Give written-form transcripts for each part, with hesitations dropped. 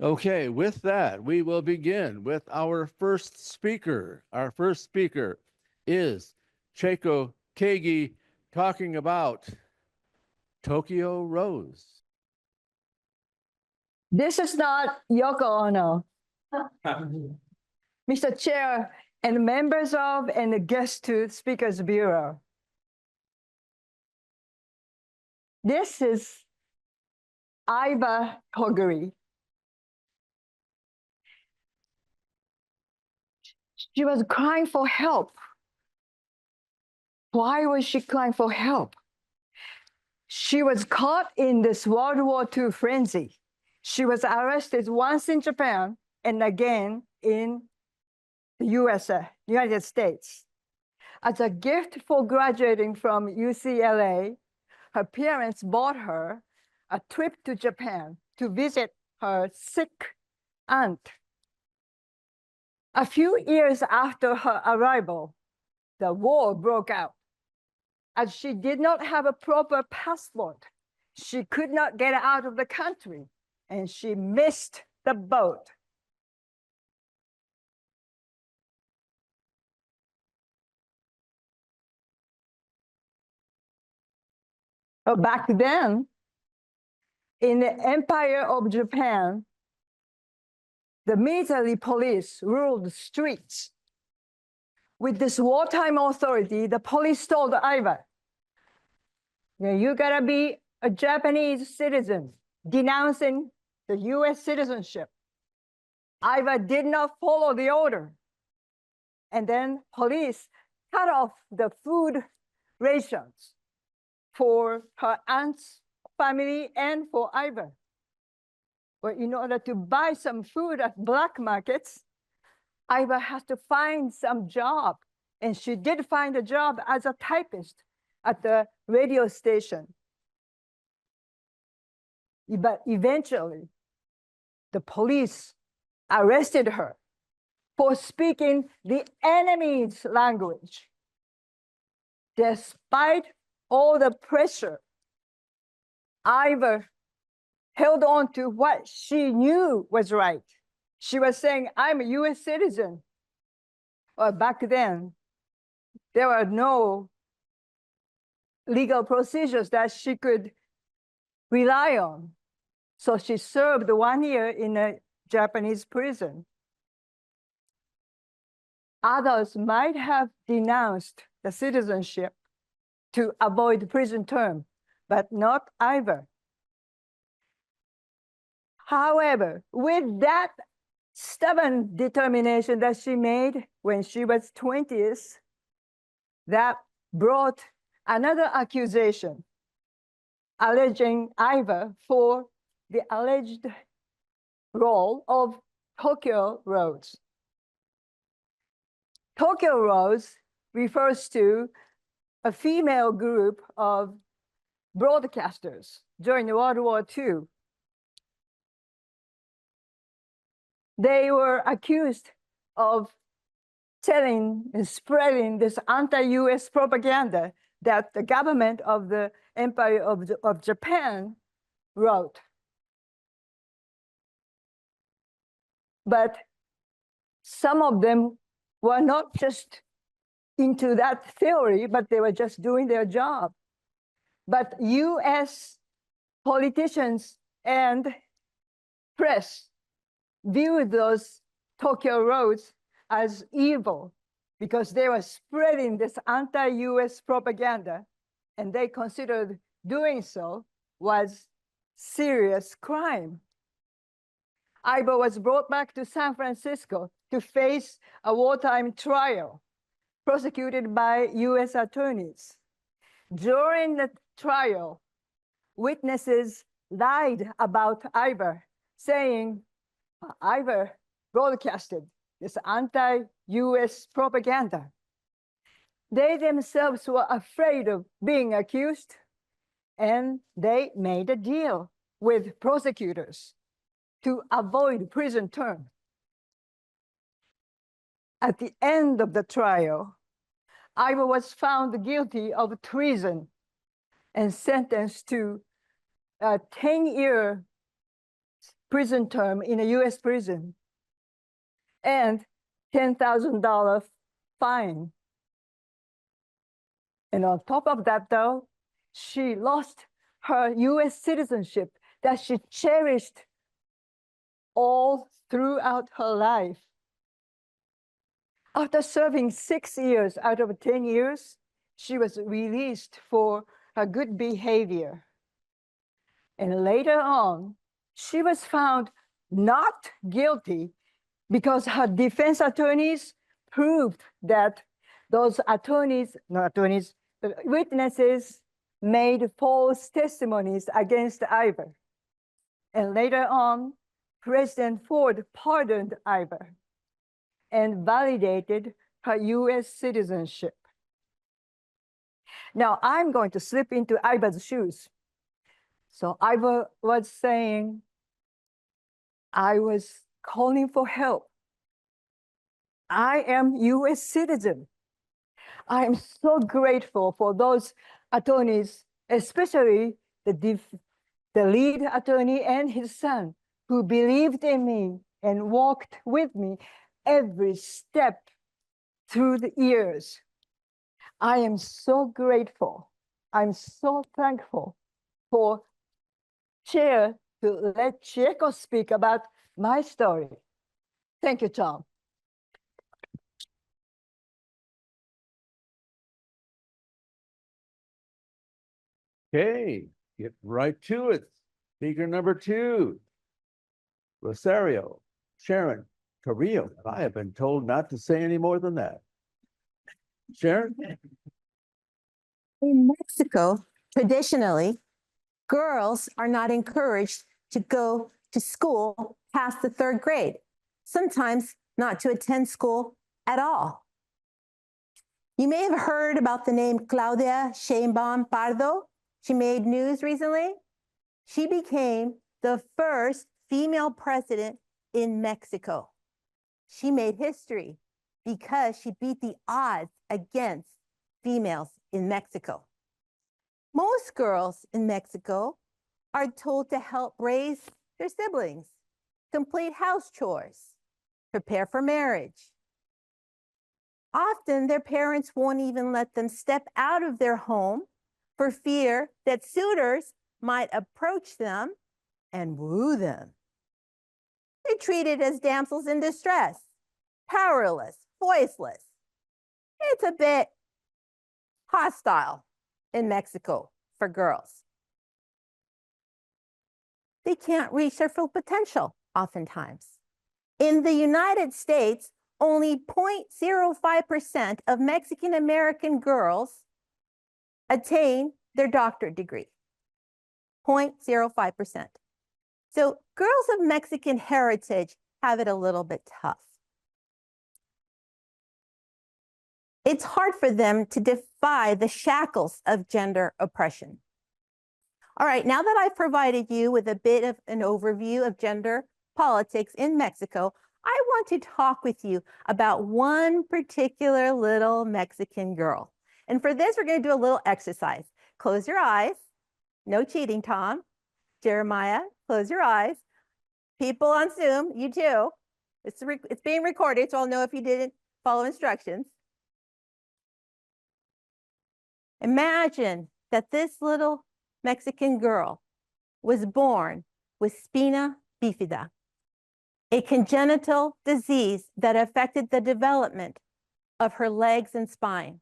Okay, with that, we will begin with our first speaker. Our first speaker is Cheiko Keigi talking about Tokyo Rose. This is not Yoko Ono. Mr. Chair and members of and the guests to Speakers Bureau. This is Aiba Toguri. She was crying for help. Why was she crying for help? She was caught in this World War II frenzy. She was arrested once in Japan and again in the USA, United States. As a gift for graduating from UCLA, her parents bought her a trip to Japan to visit her sick aunt. A few years after her arrival, the war broke out. As she did not have a proper passport, she could not get out of the country, and she missed the boat. Back then, in the Empire of Japan, the military police ruled the streets. With this wartime authority, the police told Aiba, you gotta be a Japanese citizen, denouncing the US citizenship. Aiba did not follow the order. And then police cut off the food rations for her aunt's family and for Aiba. But in order to buy some food at black markets, Aiba has to find some job. And she did find a job as a typist at the radio station. But eventually, the police arrested her for speaking the enemy's language. Despite all the pressure, Aiba held on to what she knew was right. She was saying, I'm a US citizen. Well, back then, there were no legal procedures that she could rely on. So she served 1 year in a Japanese prison. Others might have denounced the citizenship to avoid prison term, but not Aiba. However, with that stubborn determination that she made when she was 20s, that brought another accusation, alleging Aiba for the alleged role of Tokyo Rose. Tokyo Rose refers to a female group of broadcasters during World War II. They were accused of telling and spreading this anti-US propaganda that the government of the Empire of Japan wrote. But some of them were not just into that theory, but they were just doing their job. But US politicians and press viewed those Tokyo Rose as evil because they were spreading this anti-US propaganda, and they considered doing so was serious crime. Aiba was brought back to San Francisco to face a wartime trial prosecuted by US attorneys. During the trial, witnesses lied about Aiba, saying Aiba broadcasted this anti-US propaganda. They themselves were afraid of being accused, and they made a deal with prosecutors to avoid prison term. At the end of the trial, Aiba was found guilty of treason and sentenced to a 10-year prison term in a US prison and $10,000 fine. And on top of that, though, she lost her US citizenship that she cherished all throughout her life. After serving 6 years out of 10 years, she was released for her good behavior. And later on, she was found not guilty because her defense attorneys proved that those witnesses made false testimonies against Ivor. And later on, President Ford pardoned Ivor and validated her US citizenship. Now I'm going to slip into Ivor's shoes. So Ivor was saying, I was calling for help. I am US citizen. I am so grateful for those attorneys, especially the lead attorney and his son, who believed in me and walked with me every step through the years. I am so grateful. I'm so thankful for Chair to let Chieko speak about my story. Thank you, Tom. Okay, get right to it. Speaker number 2, Rosario Sharon Carrillo. I have been told not to say any more than that. Sharon? In Mexico, traditionally, girls are not encouraged to go to school past the 3rd grade, sometimes not to attend school at all. You may have heard about the name Claudia Sheinbaum Pardo. She made news recently. She became the first female president in Mexico. She made history because she beat the odds against females in Mexico. Most girls in Mexico are told to help raise their siblings, complete house chores, prepare for marriage. Often their parents won't even let them step out of their home for fear that suitors might approach them and woo them. They're treated as damsels in distress, powerless, voiceless. It's a bit hostile in Mexico for girls. They can't reach their full potential oftentimes. In the United States, only 0.05% of Mexican American girls attain their doctorate degree. 0.05%. So girls of Mexican heritage have it a little bit tough. It's hard for them to defy the shackles of gender oppression. All right, now that I've provided you with a bit of an overview of gender politics in Mexico, I want to talk with you about one particular little Mexican girl. And for this, we're going to do a little exercise. Close your eyes. No cheating, Tom. Jeremiah, close your eyes. People on Zoom, you too. It's being recorded, so I'll know if you didn't follow instructions. Imagine that this little Mexican girl was born with spina bifida, a congenital disease that affected the development of her legs and spine.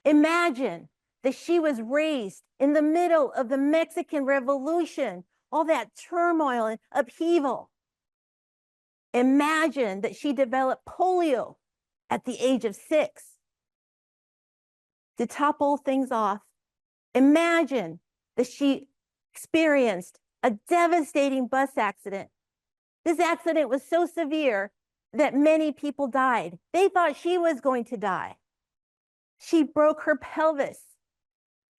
Imagine that she was raised in the middle of the Mexican Revolution, all that turmoil and upheaval. Imagine that she developed polio at the age of 6. To top all things off, imagine that she experienced a devastating bus accident. This accident was so severe that many people died. They thought she was going to die. She broke her pelvis.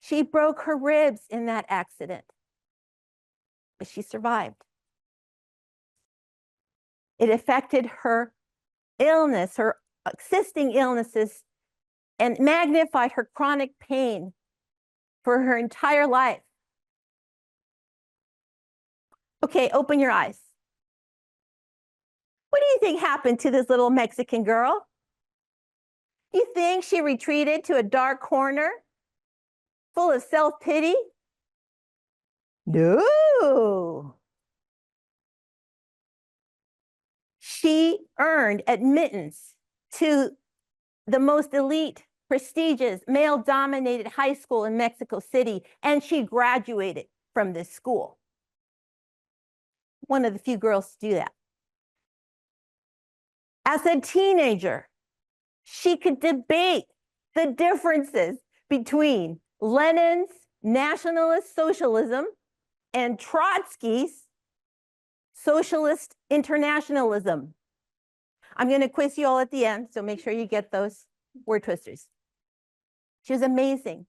She broke her ribs in that accident, but she survived. It affected her illness, her existing illnesses, and magnified her chronic pain for her entire life. Okay, open your eyes. What do you think happened to this little Mexican girl? You think she retreated to a dark corner full of self-pity? No. She earned admittance to the most elite, prestigious, male-dominated high school in Mexico City, and she graduated from this school. One of the few girls to do that. As a teenager, she could debate the differences between Lenin's nationalist socialism and Trotsky's socialist internationalism. I'm going to quiz you all at the end, so make sure you get those word twisters. She was amazing.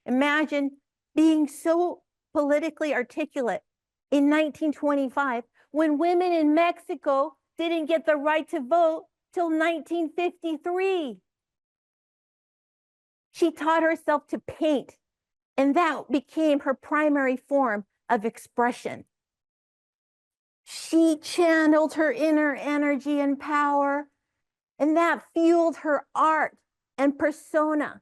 Imagine being so politically articulate in 1925 when women in Mexico didn't get the right to vote till 1953. She taught herself to paint, and that became her primary form of expression. She channeled her inner energy and power, and that fueled her art and persona.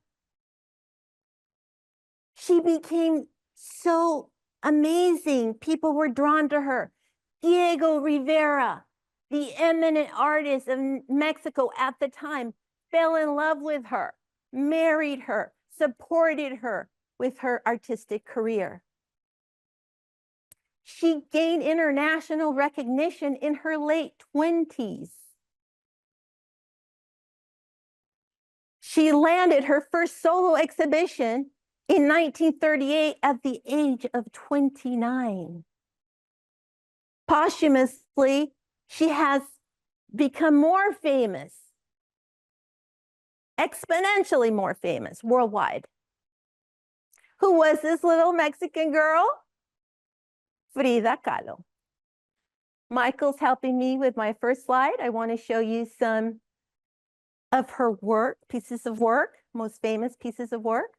She became so amazing. People were drawn to her. Diego Rivera, the eminent artist of Mexico at the time, fell in love with her, married her, supported her with her artistic career. She gained international recognition in her late 20s. She landed her first solo exhibition in 1938 at the age of 29. Posthumously, she has become more famous, exponentially more famous worldwide. Who was this little Mexican girl? Frida Kahlo. Michael's helping me with my first slide. I want to show you some of her work, pieces of work, most famous pieces of work.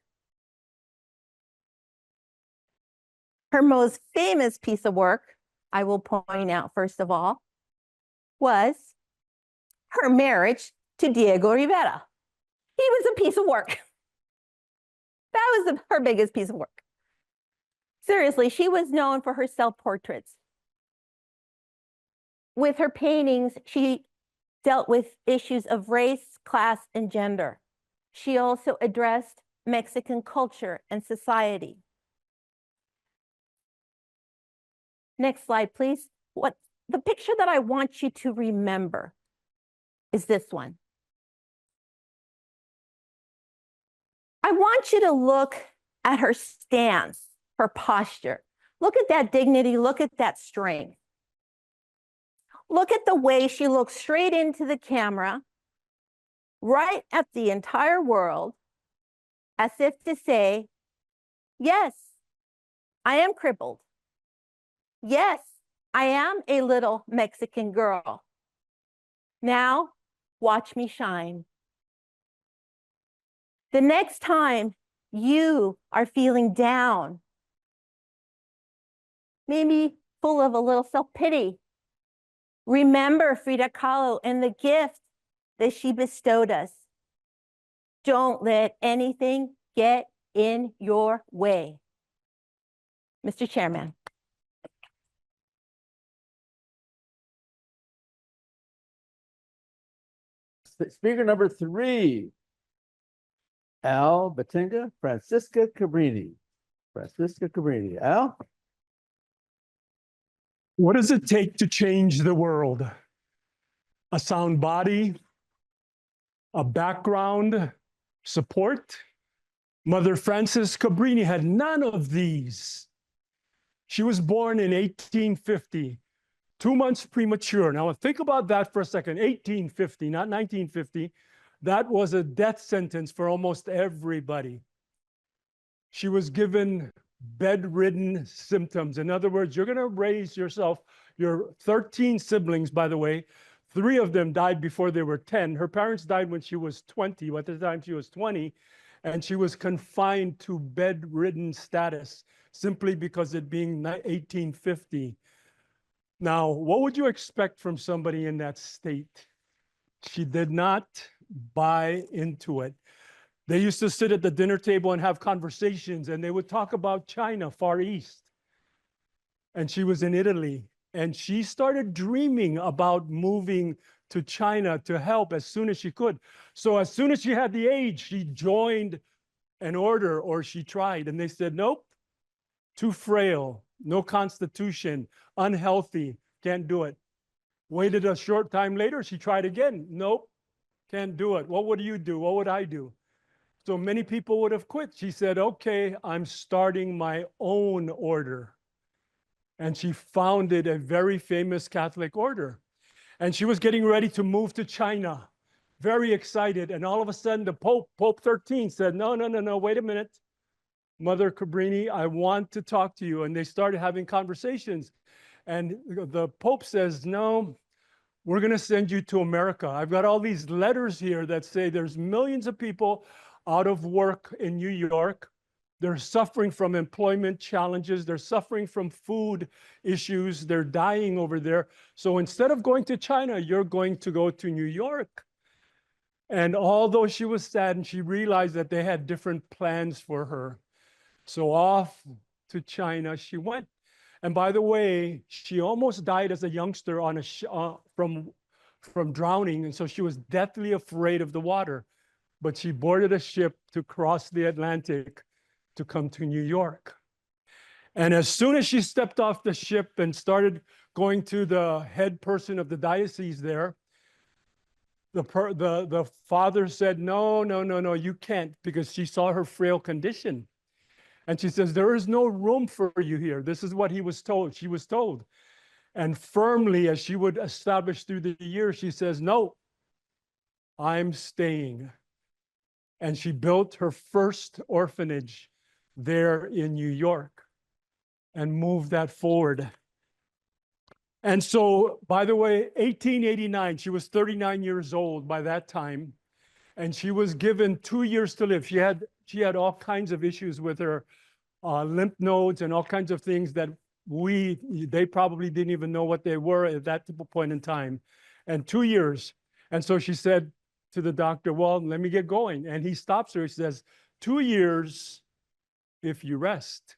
Her most famous piece of work, I will point out first of all, was her marriage to Diego Rivera. He was a piece of work. That was her biggest piece of work. Seriously, she was known for her self-portraits. With her paintings, she dealt with issues of race, class, and gender. She also addressed Mexican culture and society. Next slide, please. The picture that I want you to remember is this one. I want you to look at her stance, her posture. Look at that dignity, look at that strength. Look at the way she looks straight into the camera, right at the entire world, as if to say, yes, I am crippled. Yes, I am a little Mexican girl. Now, watch me shine. The next time you are feeling down, maybe full of a little self-pity, remember Frida Kahlo and the gift that she bestowed us. Don't let anything get in your way. Mr. Chairman. Speaker number 3, Al Batinga, Francisca Cabrini. Francisca Cabrini. Al? What does it take to change the world? A sound body, a background, support? Mother Frances Cabrini had none of these. She was born in 1850, 2 months premature. Now think about that for a second. 1850, not 1950. That was a death sentence for almost everybody. She was given bedridden symptoms. In other words, you're going to raise yourself, your 13 siblings, by the way, 3 of them died before they were 10. Her parents died when she was 20. At the time, she was 20. And she was confined to bedridden status simply because it being 1850. Now, what would you expect from somebody in that state? She did not buy into it. They used to sit at the dinner table and have conversations, and they would talk about China, Far East. And she was in Italy, and she started dreaming about moving to China to help as soon as she could. So as soon as she had the age, she joined an order, or she tried, and they said, nope, too frail, no constitution, unhealthy, can't do it. Waited a short time later, she tried again. Nope, can't do it. What would you do? What would I do? So many people would have quit. She said, okay, I'm starting my own order. And she founded a very famous Catholic order. And she was getting ready to move to China, very excited. And all of a sudden, the Pope 13 said, no, wait a minute. Mother Cabrini, I want to talk to you. And they started having conversations. And the Pope says, no, we're going to send you to America. I've got all these letters here that say there's millions of people out of work in New York. They're suffering from employment challenges. They're suffering from food issues. They're dying over there. So instead of going to China, you're going to go to New York. And although she was saddened, she realized that they had different plans for her. So off to China she went. And by the way, she almost died as a youngster on from drowning. And so she was deathly afraid of the water. But she boarded a ship to cross the Atlantic to come to New York. And as soon as she stepped off the ship and started going to the head person of the diocese there, the father said, no, you can't, because she saw her frail condition. And she says, there is no room for you here. This is what he was told. She was told. And firmly, as she would establish through the years, she says, no, I'm staying. And she built her first orphanage there in New York and moved that forward. And so, by the way, 1889, she was 39 years old by that time, and she was given 2 years to live. She had all kinds of issues with her lymph nodes and all kinds of things that they probably didn't even know what they were at that point in time. And 2 years. And so she said to the doctor, well, let me get going. And he stops her. He says, 2 years if you rest.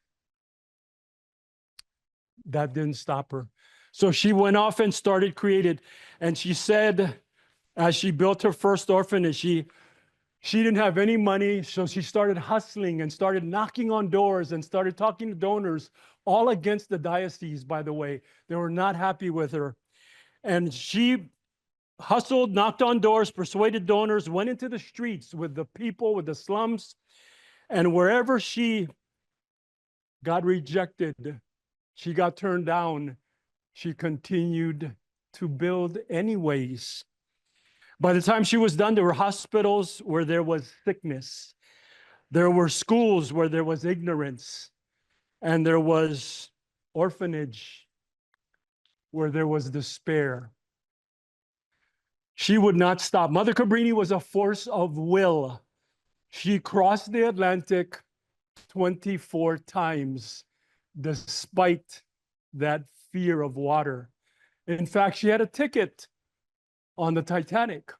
That didn't stop her. So she went off and started creating. And she said, as she built her first orphanage, she didn't have any money, so she started hustling and started knocking on doors and started talking to donors, all against the diocese, by the way. They were not happy with her. And she hustled, knocked on doors, persuaded donors, went into the streets with the people, with the slums. And wherever she got rejected, she got turned down, she continued to build anyways. By the time she was done, there were hospitals where there was sickness. There were schools where there was ignorance. And there was orphanage where there was despair. She would not stop. Mother Cabrini was a force of will. She crossed the Atlantic 24 times despite that fear of water. In fact, she had a ticket on the Titanic,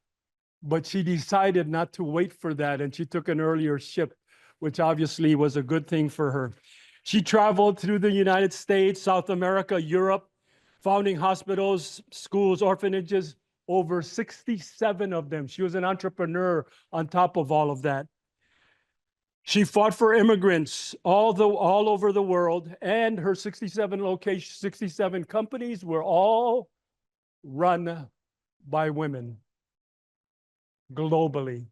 but she decided not to wait for that, and she took an earlier ship, which obviously was a good thing for her. She traveled through the United States, South America, Europe, founding hospitals, schools, orphanages, over 67 of them. She was an entrepreneur on top of all of that. She fought for immigrants all over the world, and her 67 companies were all run by women globally.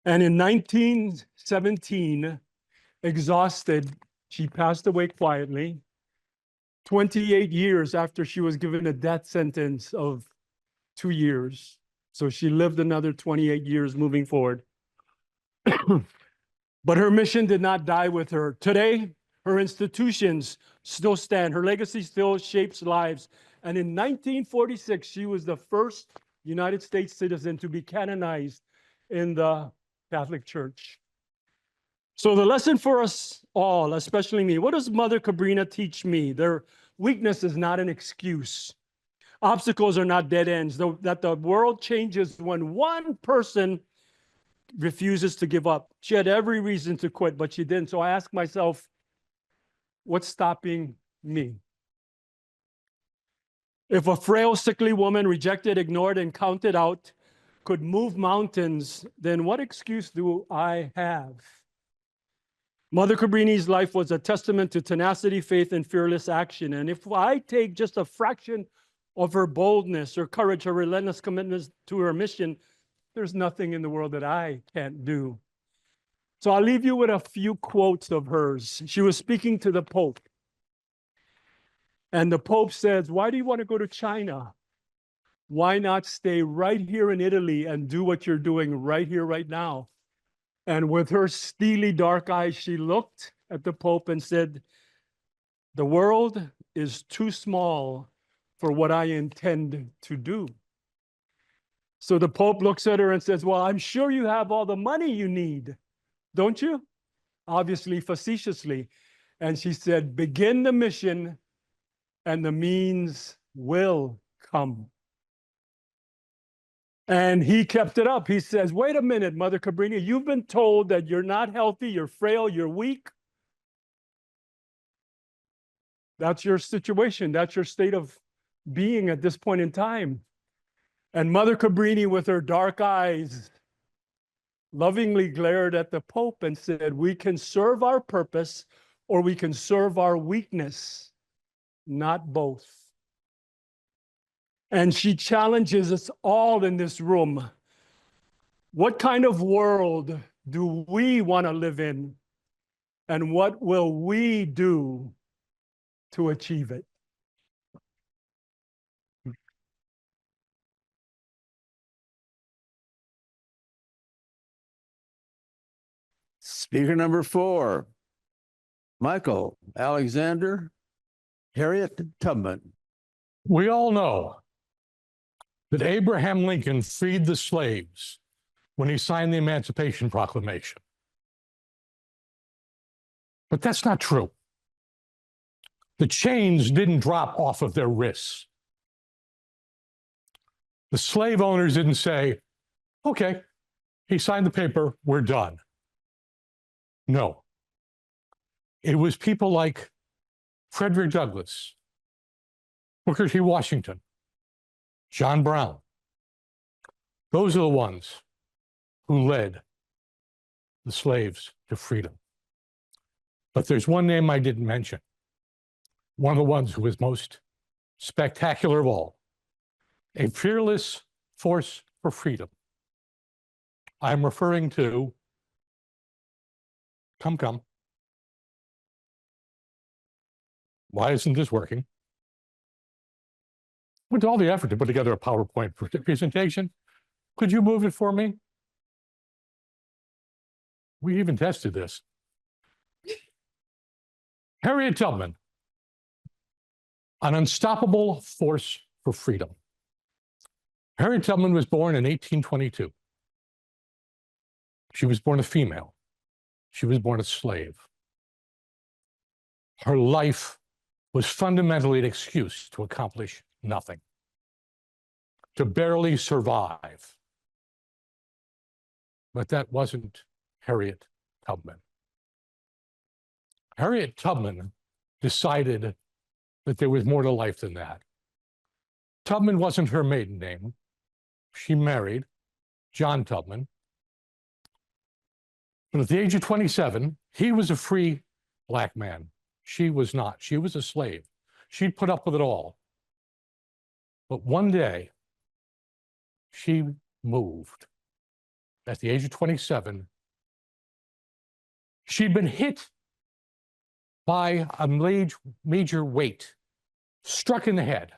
And in 1917, exhausted, she passed away quietly, 28 years after she was given a death sentence of 2 years. So she lived another 28 years moving forward. But her mission did not die with her. Today, her institutions still stand. Her legacy still shapes lives. And in 1946, she was the first United States citizen to be canonized in the Catholic Church. So the lesson for us all, especially me, what does Mother Cabrini teach me? There are weakness is not an excuse. Obstacles are not dead ends. That the world changes when one person refuses to give up. She had every reason to quit, but she didn't. So I asked myself, what's stopping me? If a frail, sickly woman, rejected, ignored, and counted out, could move mountains, then what excuse do I have? Mother Cabrini's life was a testament to tenacity, faith, and fearless action. And if I take just a fraction of her boldness, her courage, her relentless commitment to her mission, there's nothing in the world that I can't do. So I'll leave you with a few quotes of hers. She was speaking to the Pope. And the Pope says, why do you want to go to China? Why not stay right here in Italy and do what you're doing right here, right now? And with her steely dark eyes, she looked at the Pope and said, the world is too small for what I intend to do. So the Pope looks at her and says, well, I'm sure you have all the money you need, don't you? Obviously, facetiously. And she said, begin the mission and the means will come. And he kept it up. He says, wait a minute, Mother Cabrini, you've been told that you're not healthy, you're frail, you're weak. That's your situation. That's your state of being at this point in time. And Mother Cabrini, with her dark eyes, lovingly glared at the Pope and said, we can serve our purpose or we can serve our weakness, not both. And she challenges us all in this room. What kind of world do we want to live in? And what will we do to achieve it? Speaker number 4, Michael Alexander Harriet Tubman. We all know that Abraham Lincoln freed the slaves when he signed the Emancipation Proclamation. But that's not true. The chains didn't drop off of their wrists. The slave owners didn't say, okay, he signed the paper, we're done. No. It was people like Frederick Douglass, Booker T. Washington, John Brown. Those are the ones who led the slaves to freedom. But there's one name I didn't mention. One of the ones who was most spectacular of all. A fearless force for freedom. I'm referring to, come. Why isn't this working? With all the effort to put together a PowerPoint presentation, could you move it for me? We even tested this. Harriet Tubman, an unstoppable force for freedom. Harriet Tubman was born in 1822. She was born a female. She was born a slave. Her life was fundamentally an excuse to accomplish nothing, to barely survive. But that wasn't Harriet Tubman. Harriet Tubman decided that there was more to life than that. Tubman wasn't her maiden name. She married John Tubman. But at the age of 27, he was a free Black man. She was not. She was a slave. She'd put up with it all. But one day, she moved. At the age of 27, she'd been hit by a major weight, struck in the head.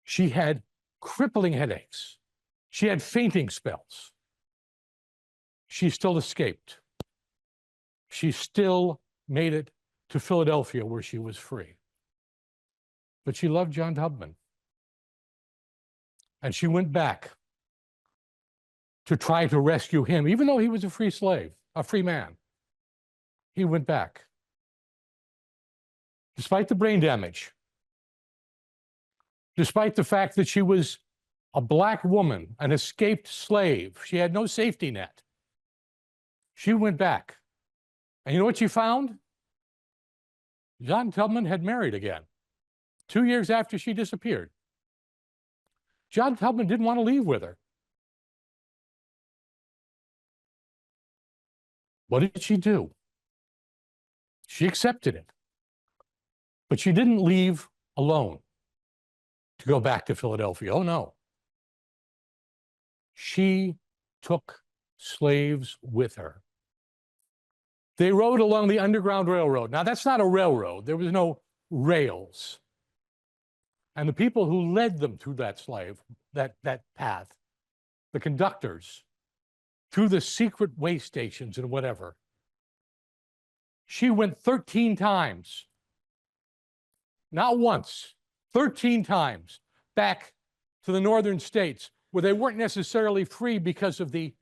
She had crippling headaches. She had fainting spells. She still escaped. She still made it to Philadelphia, where she was free. But she loved John Tubman. And she went back to try to rescue him, even though he was a free slave, a free man. He went back. despite the brain damage, despite the fact that she was a Black woman, an escaped slave, she had no safety net. She went back. And you know what she found? John Tubman had married again 2 years after she disappeared. John Tubman didn't want to leave with her. What did she do? She accepted it. But she didn't leave alone to go back to Philadelphia. Oh, no. She took slaves with her. They rode along the Underground Railroad. Now, that's not a railroad. There was no rails. And the people who led them through that path, the conductors, through the secret way stations and whatever. She went 13 times, not once, 13 times back to the northern states where they weren't necessarily free because of the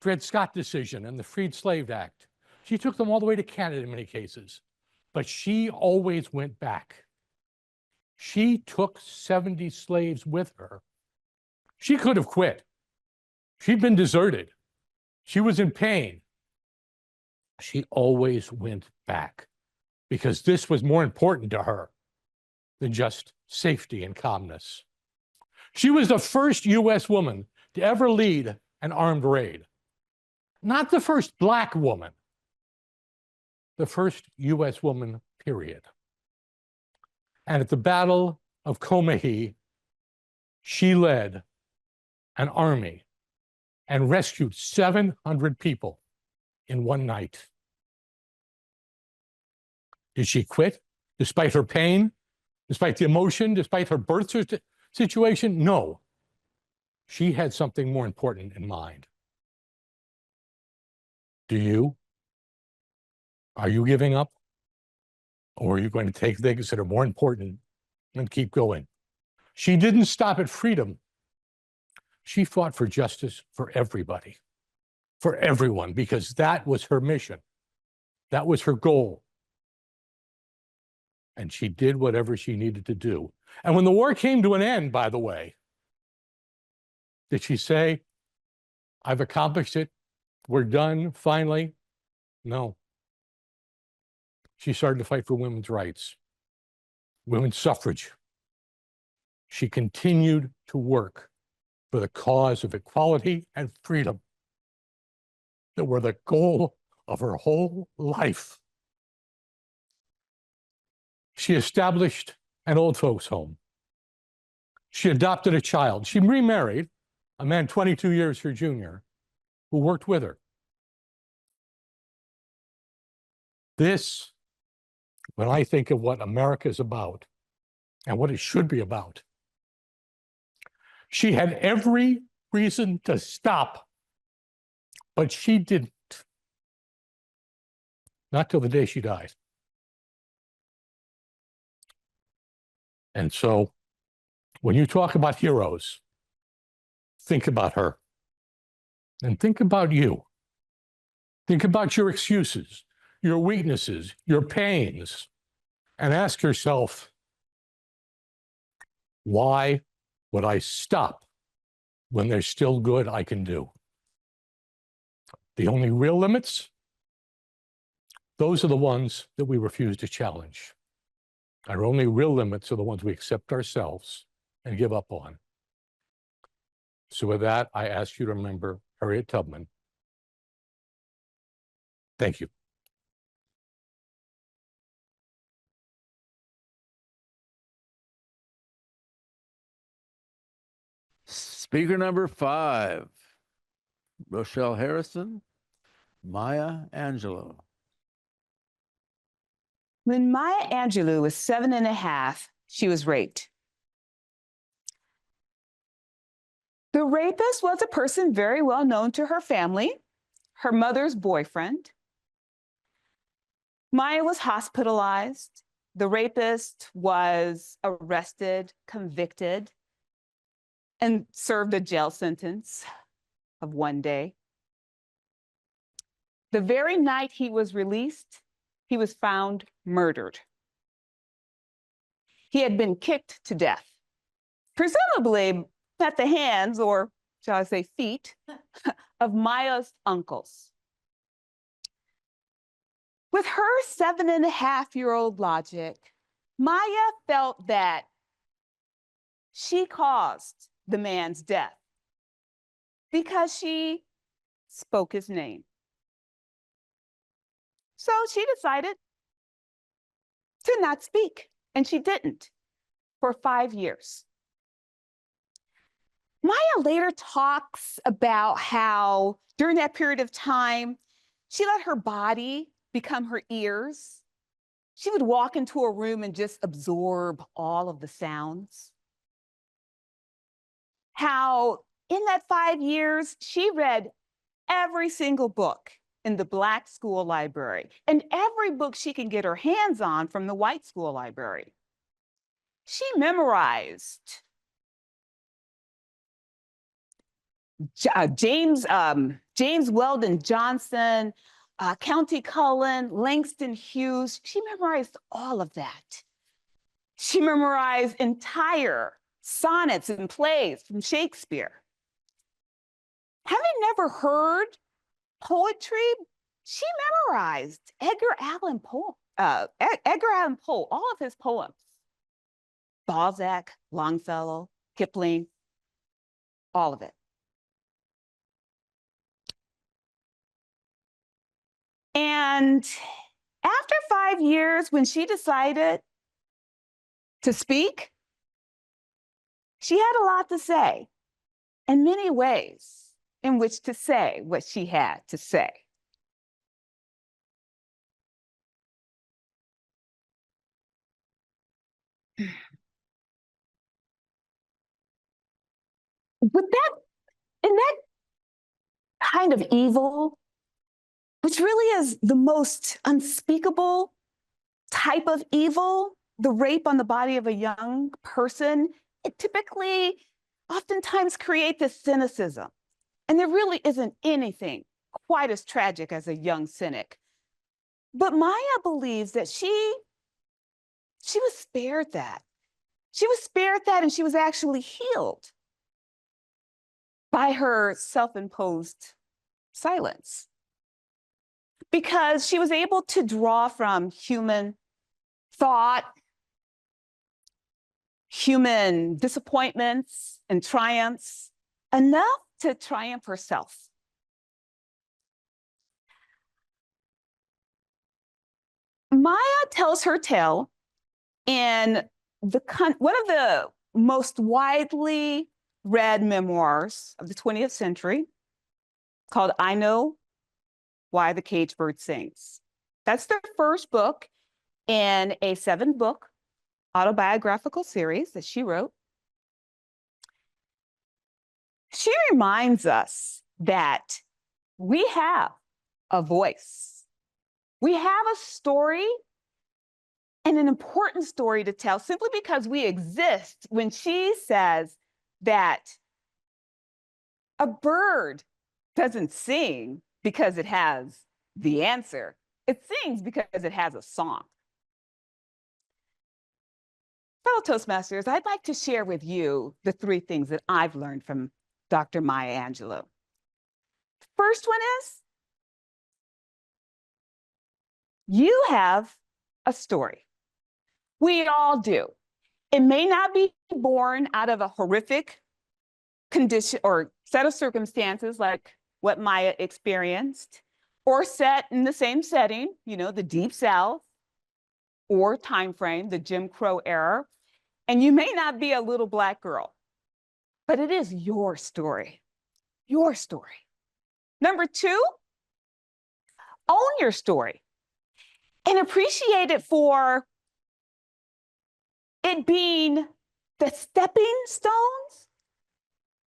Dred Scott decision and the Freed Slave Act. She took them all the way to Canada in many cases, but she always went back. She took 70 slaves with her. She could have quit. She'd been deserted. She was in pain. She always went back because this was more important to her than just safety and calmness. She was the first U.S. woman to ever lead an armed raid. Not the first Black woman, the first U.S. woman, period. And at the Battle of Combahee, she led an army and rescued 700 people in one night. Did she quit despite her pain, despite the emotion, despite her birth situation? No. She had something more important in mind. Do you? Are you giving up? Or are you going to take things that are more important and keep going? She didn't stop at freedom. She fought for justice for everybody, for everyone, because that was her mission. That was her goal. And she did whatever she needed to do. And when the war came to an end, by the way, did she say, I've accomplished it, we're done, finally? No. She started to fight for women's rights, women's suffrage. She continued to work for the cause of equality and freedom that were the goal of her whole life. She established an old folks' home. She adopted a child. She remarried a man 22 years her junior who worked with her. This, when I think of what America is about and what it should be about, she had every reason to stop, but she didn't. Not till the day she died. And so when you talk about heroes, think about her. And think about you. Think about your excuses, your weaknesses, your pains, and ask yourself, why would I stop when there's still good I can do? The only real limits, those are the ones that we refuse to challenge. Our only real limits are the ones we accept ourselves and give up on. So with that, I ask you to remember Harriet Tubman. Thank you. Speaker number 5, Rochelle Harrison, Maya Angelou. When Maya Angelou was 7.5, she was raped. The rapist was a person very well known to her family, her mother's boyfriend. Maya was hospitalized. The rapist was arrested, convicted, and served a jail sentence of 1 day. The very night he was released, he was found murdered. he had been kicked to death, presumably at the hands, or shall I say feet, of Maya's uncles. With her 7.5-year-old logic, Maya felt that she caused the man's death because she spoke his name. So she decided to not speak, and she didn't for 5 years. Maya later talks about how during that period of time, she let her body become her ears. She would walk into a room and just absorb all of the sounds. How in that 5 years, she read every single book in the Black school library and every book she can get her hands on from the white school library. She memorized James Weldon Johnson, County Cullen, Langston Hughes. She memorized all of that. She memorized entire sonnets and plays from Shakespeare. Having never heard poetry, she memorized Edgar Allan Poe, all of his poems. Balzac, Longfellow, Kipling, all of it. And after 5 years, when she decided to speak, she had a lot to say and many ways in which to say what she had to say. With that, in that kind of evil, which really is the most unspeakable type of evil, the rape on the body of a young person, it typically oftentimes creates this cynicism. And there really isn't anything quite as tragic as a young cynic. But Maya believes that she was spared that. She was spared that, and she was actually healed by her self-imposed silence, because she was able to draw from human thought, human disappointments and triumphs, enough to triumph herself. Maya tells her tale in one of the most widely read memoirs of the 20th century, called I Know Why the Caged Bird Sings. That's the first book in a 7-book autobiographical series that she wrote. She reminds us that we have a voice. We have a story, and an important story to tell, simply because we exist. When she says that a bird doesn't sing because it has the answer, it sings because it has a song. Fellow Toastmasters, I'd like to share with you the 3 things that I've learned from Dr. Maya Angelou. The first one is, you have a story. We all do. It may not be born out of a horrific condition or set of circumstances like what Maya experienced, or set in the same setting, the Deep South, or time frame, the Jim Crow era. And you may not be a little Black girl, but it is your story, your story. Number 2, own your story and appreciate it for it being the stepping stones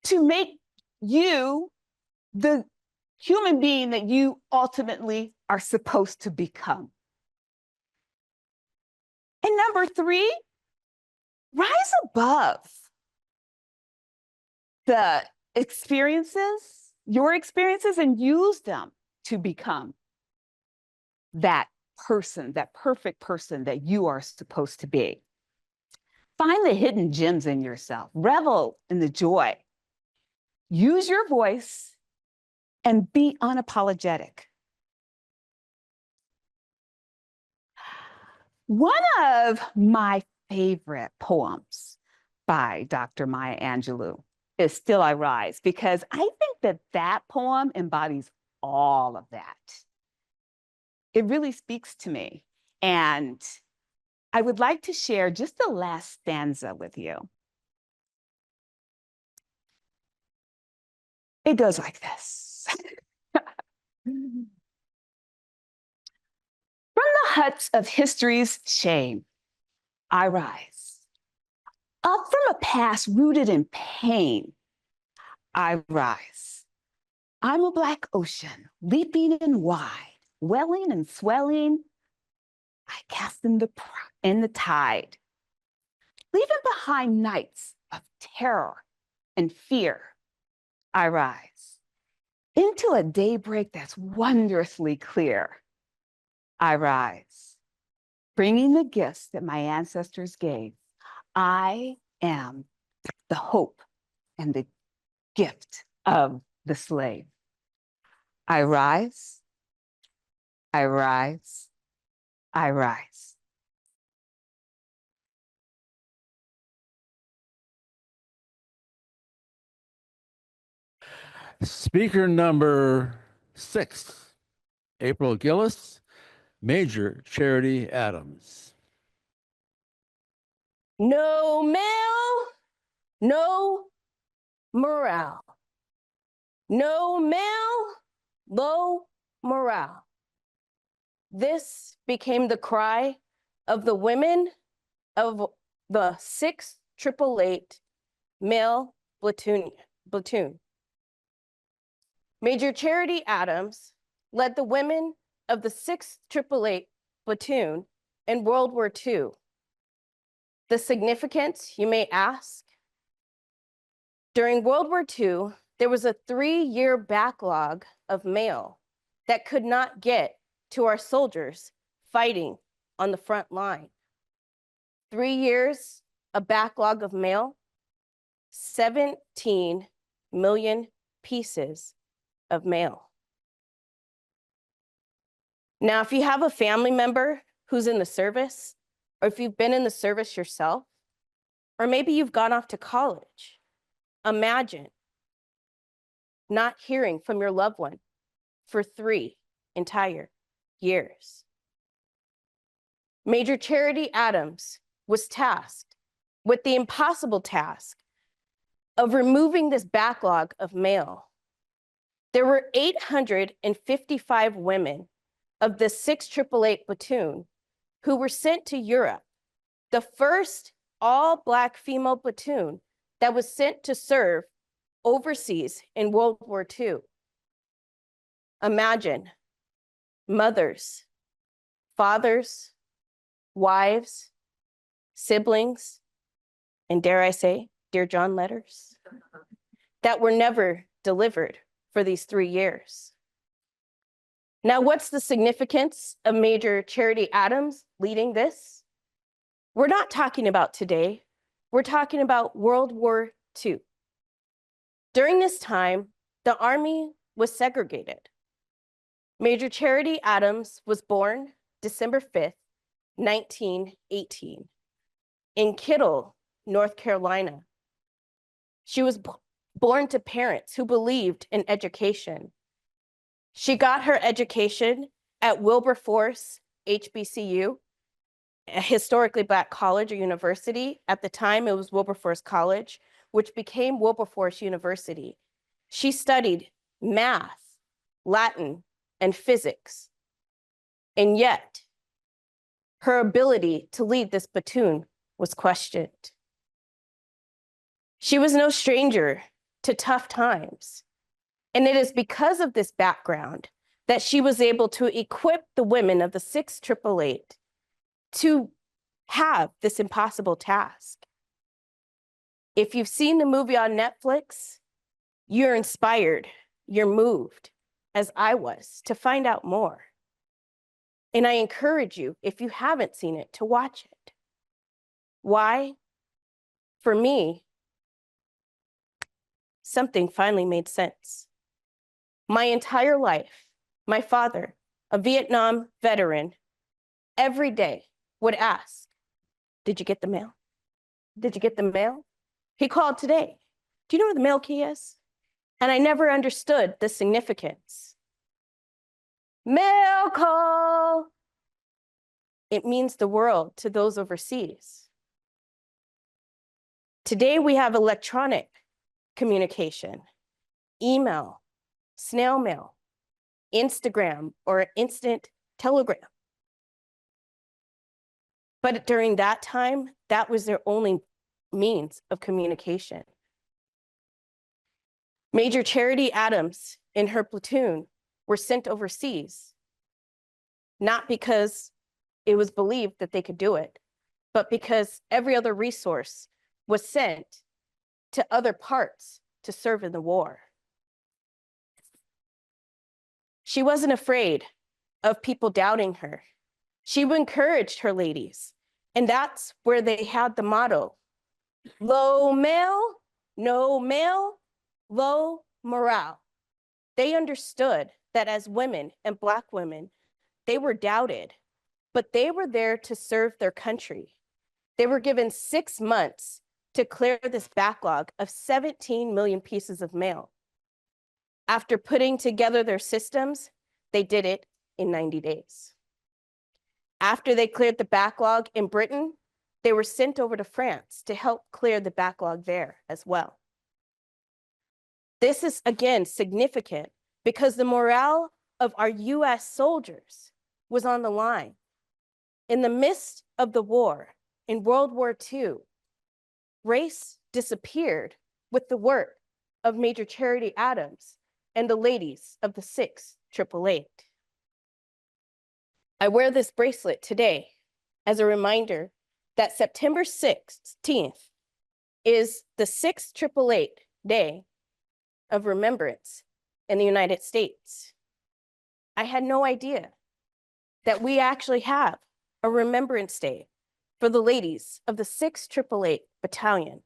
to make you the human being that you ultimately are supposed to become. And number 3, rise above the experiences, your experiences, and use them to become that person, that perfect person that you are supposed to be. Find the hidden gems in yourself. Revel in the joy. Use your voice and be unapologetic. One of my favorite poems by Dr. Maya Angelou is Still I Rise, because I think that that poem embodies all of that. It really speaks to me. And I would like to share just the last stanza with you. It goes like this. From the huts of history's shame, I rise. Up from a past rooted in pain, I rise. I'm a black ocean, leaping and wide, welling and swelling. I cast in the tide, leaving behind nights of terror and fear. I rise into a daybreak that's wondrously clear. I rise, bringing the gifts that my ancestors gave. I am the hope and the gift of the slave. I rise, I rise, I rise. Speaker number 6, April Gillis, Major Charity Adams. No male, no morale. No male, low morale. This became the cry of the women of the 6th 888 male platoon. Major Charity Adams led the women of the 6th 888 platoon in World War II. The significance, you may ask? During World War II, there was a 3-year backlog of mail that could not get to our soldiers fighting on the front line. 3 years, a backlog of mail, 17 million pieces of mail. Now, if you have a family member who's in the service, or if you've been in the service yourself, or maybe you've gone off to college, imagine not hearing from your loved one for 3 entire years. Major Charity Adams was tasked with the impossible task of removing this backlog of mail. There were 855 women of the 6th 888 platoon who were sent to Europe, the first all-Black female platoon that was sent to serve overseas in World War II. Imagine mothers, fathers, wives, siblings, and dare I say, Dear John letters that were never delivered for these 3 years. Now, what's the significance of Major Charity Adams leading this? We're not talking about today. We're talking about World War II. During this time, the Army was segregated. Major Charity Adams was born December 5th, 1918, in Kittle, North Carolina. She was born to parents who believed in education. She got her education at Wilberforce HBCU, a historically Black college or university. At the time, it was Wilberforce College, which became Wilberforce University. She studied math, Latin, and physics. And yet, her ability to lead this platoon was questioned. She was no stranger to tough times. And it is because of this background that she was able to equip the women of the 6th 888 to have this impossible task. If you've seen the movie on Netflix, you're inspired, you're moved, as I was, to find out more. And I encourage you, if you haven't seen it, to watch it. Why? For me, something finally made sense. My entire life, my father, a Vietnam veteran, every day would ask, "Did you get the mail? Did you get the mail?" He called today. "Do you know where the mail key is?" And I never understood the significance. Mail call. It means the world to those overseas. Today we have electronic communication, email, snail mail, Instagram, or instant telegram. But during that time, that was their only means of communication. Major Charity Adams and her platoon were sent overseas, not because it was believed that they could do it, but because every other resource was sent to other parts to serve in the war. She wasn't afraid of people doubting her. She encouraged her ladies, and that's where they had the motto, low mail, no mail, low morale. They understood that as women and Black women, they were doubted, but they were there to serve their country. They were given 6 months to clear this backlog of 17 million pieces of mail. After putting together their systems, they did it in 90 days. After they cleared the backlog in Britain, they were sent over to France to help clear the backlog there as well. This is, again, significant because the morale of our US soldiers was on the line. In the midst of the war, in World War II, race disappeared with the work of Major Charity Adams and the ladies of the 6th 888. I wear this bracelet today as a reminder that September 16th is the 6th 888 day of remembrance in the United States. I had no idea that we actually have a Remembrance Day for the ladies of the 6th 888 Battalion.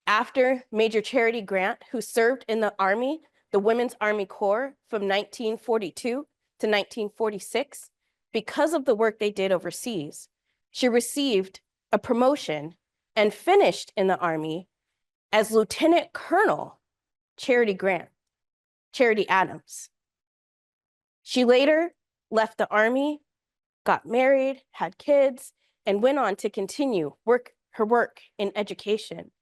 After Major Charity Grant, who served in the Army, the Women's Army Corps from 1942 to 1946, because of the work they did overseas, she received a promotion and finished in the Army as Lieutenant Colonel Charity Adams. She later left the Army, got married, had kids, and went on to continue her work in education.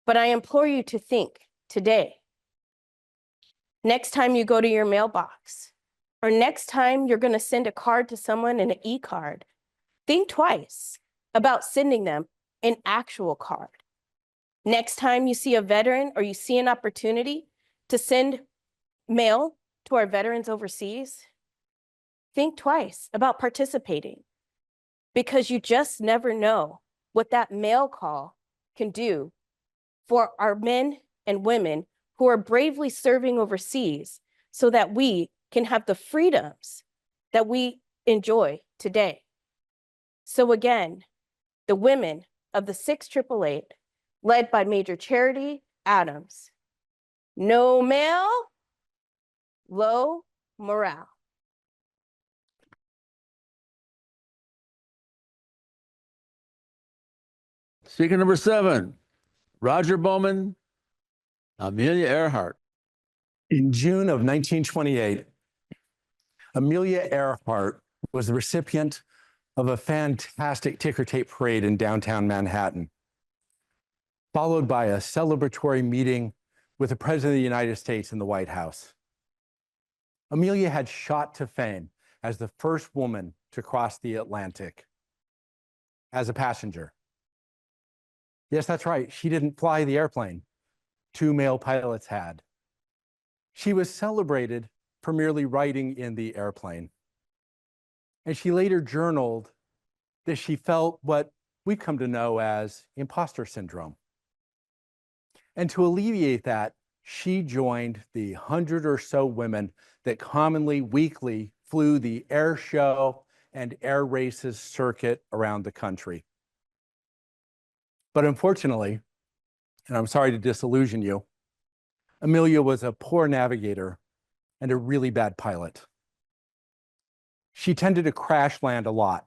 But I implore you to think today, next time you go to your mailbox, or next time you're going to send a card to someone in an e-card, think twice about sending them an actual card. Next time you see a veteran or you see an opportunity to send mail to our veterans overseas, think twice about participating, because you just never know what that mail call can do for our men and women who are bravely serving overseas so that we can have the freedoms that we enjoy today. So again, the women of the 6th 888, led by Major Charity Adams, no mail, low morale. Speaker number 7, Roger Bowman, Amelia Earhart. In June of 1928, Amelia Earhart was the recipient of a fantastic ticker tape parade in downtown Manhattan, followed by a celebratory meeting with the President of the United States in the White House. Amelia had shot to fame as the first woman to cross the Atlantic as a passenger. Yes, that's right. She didn't fly the airplane. 2 male pilots had. She was celebrated for merely riding in the airplane. And she later journaled that she felt what we've come to know as imposter syndrome. And to alleviate that, she joined the 100 or so women that commonly weekly flew the air show and air races circuit around the country. But unfortunately, and I'm sorry to disillusion you, Amelia was a poor navigator and a really bad pilot. She tended to crash land a lot.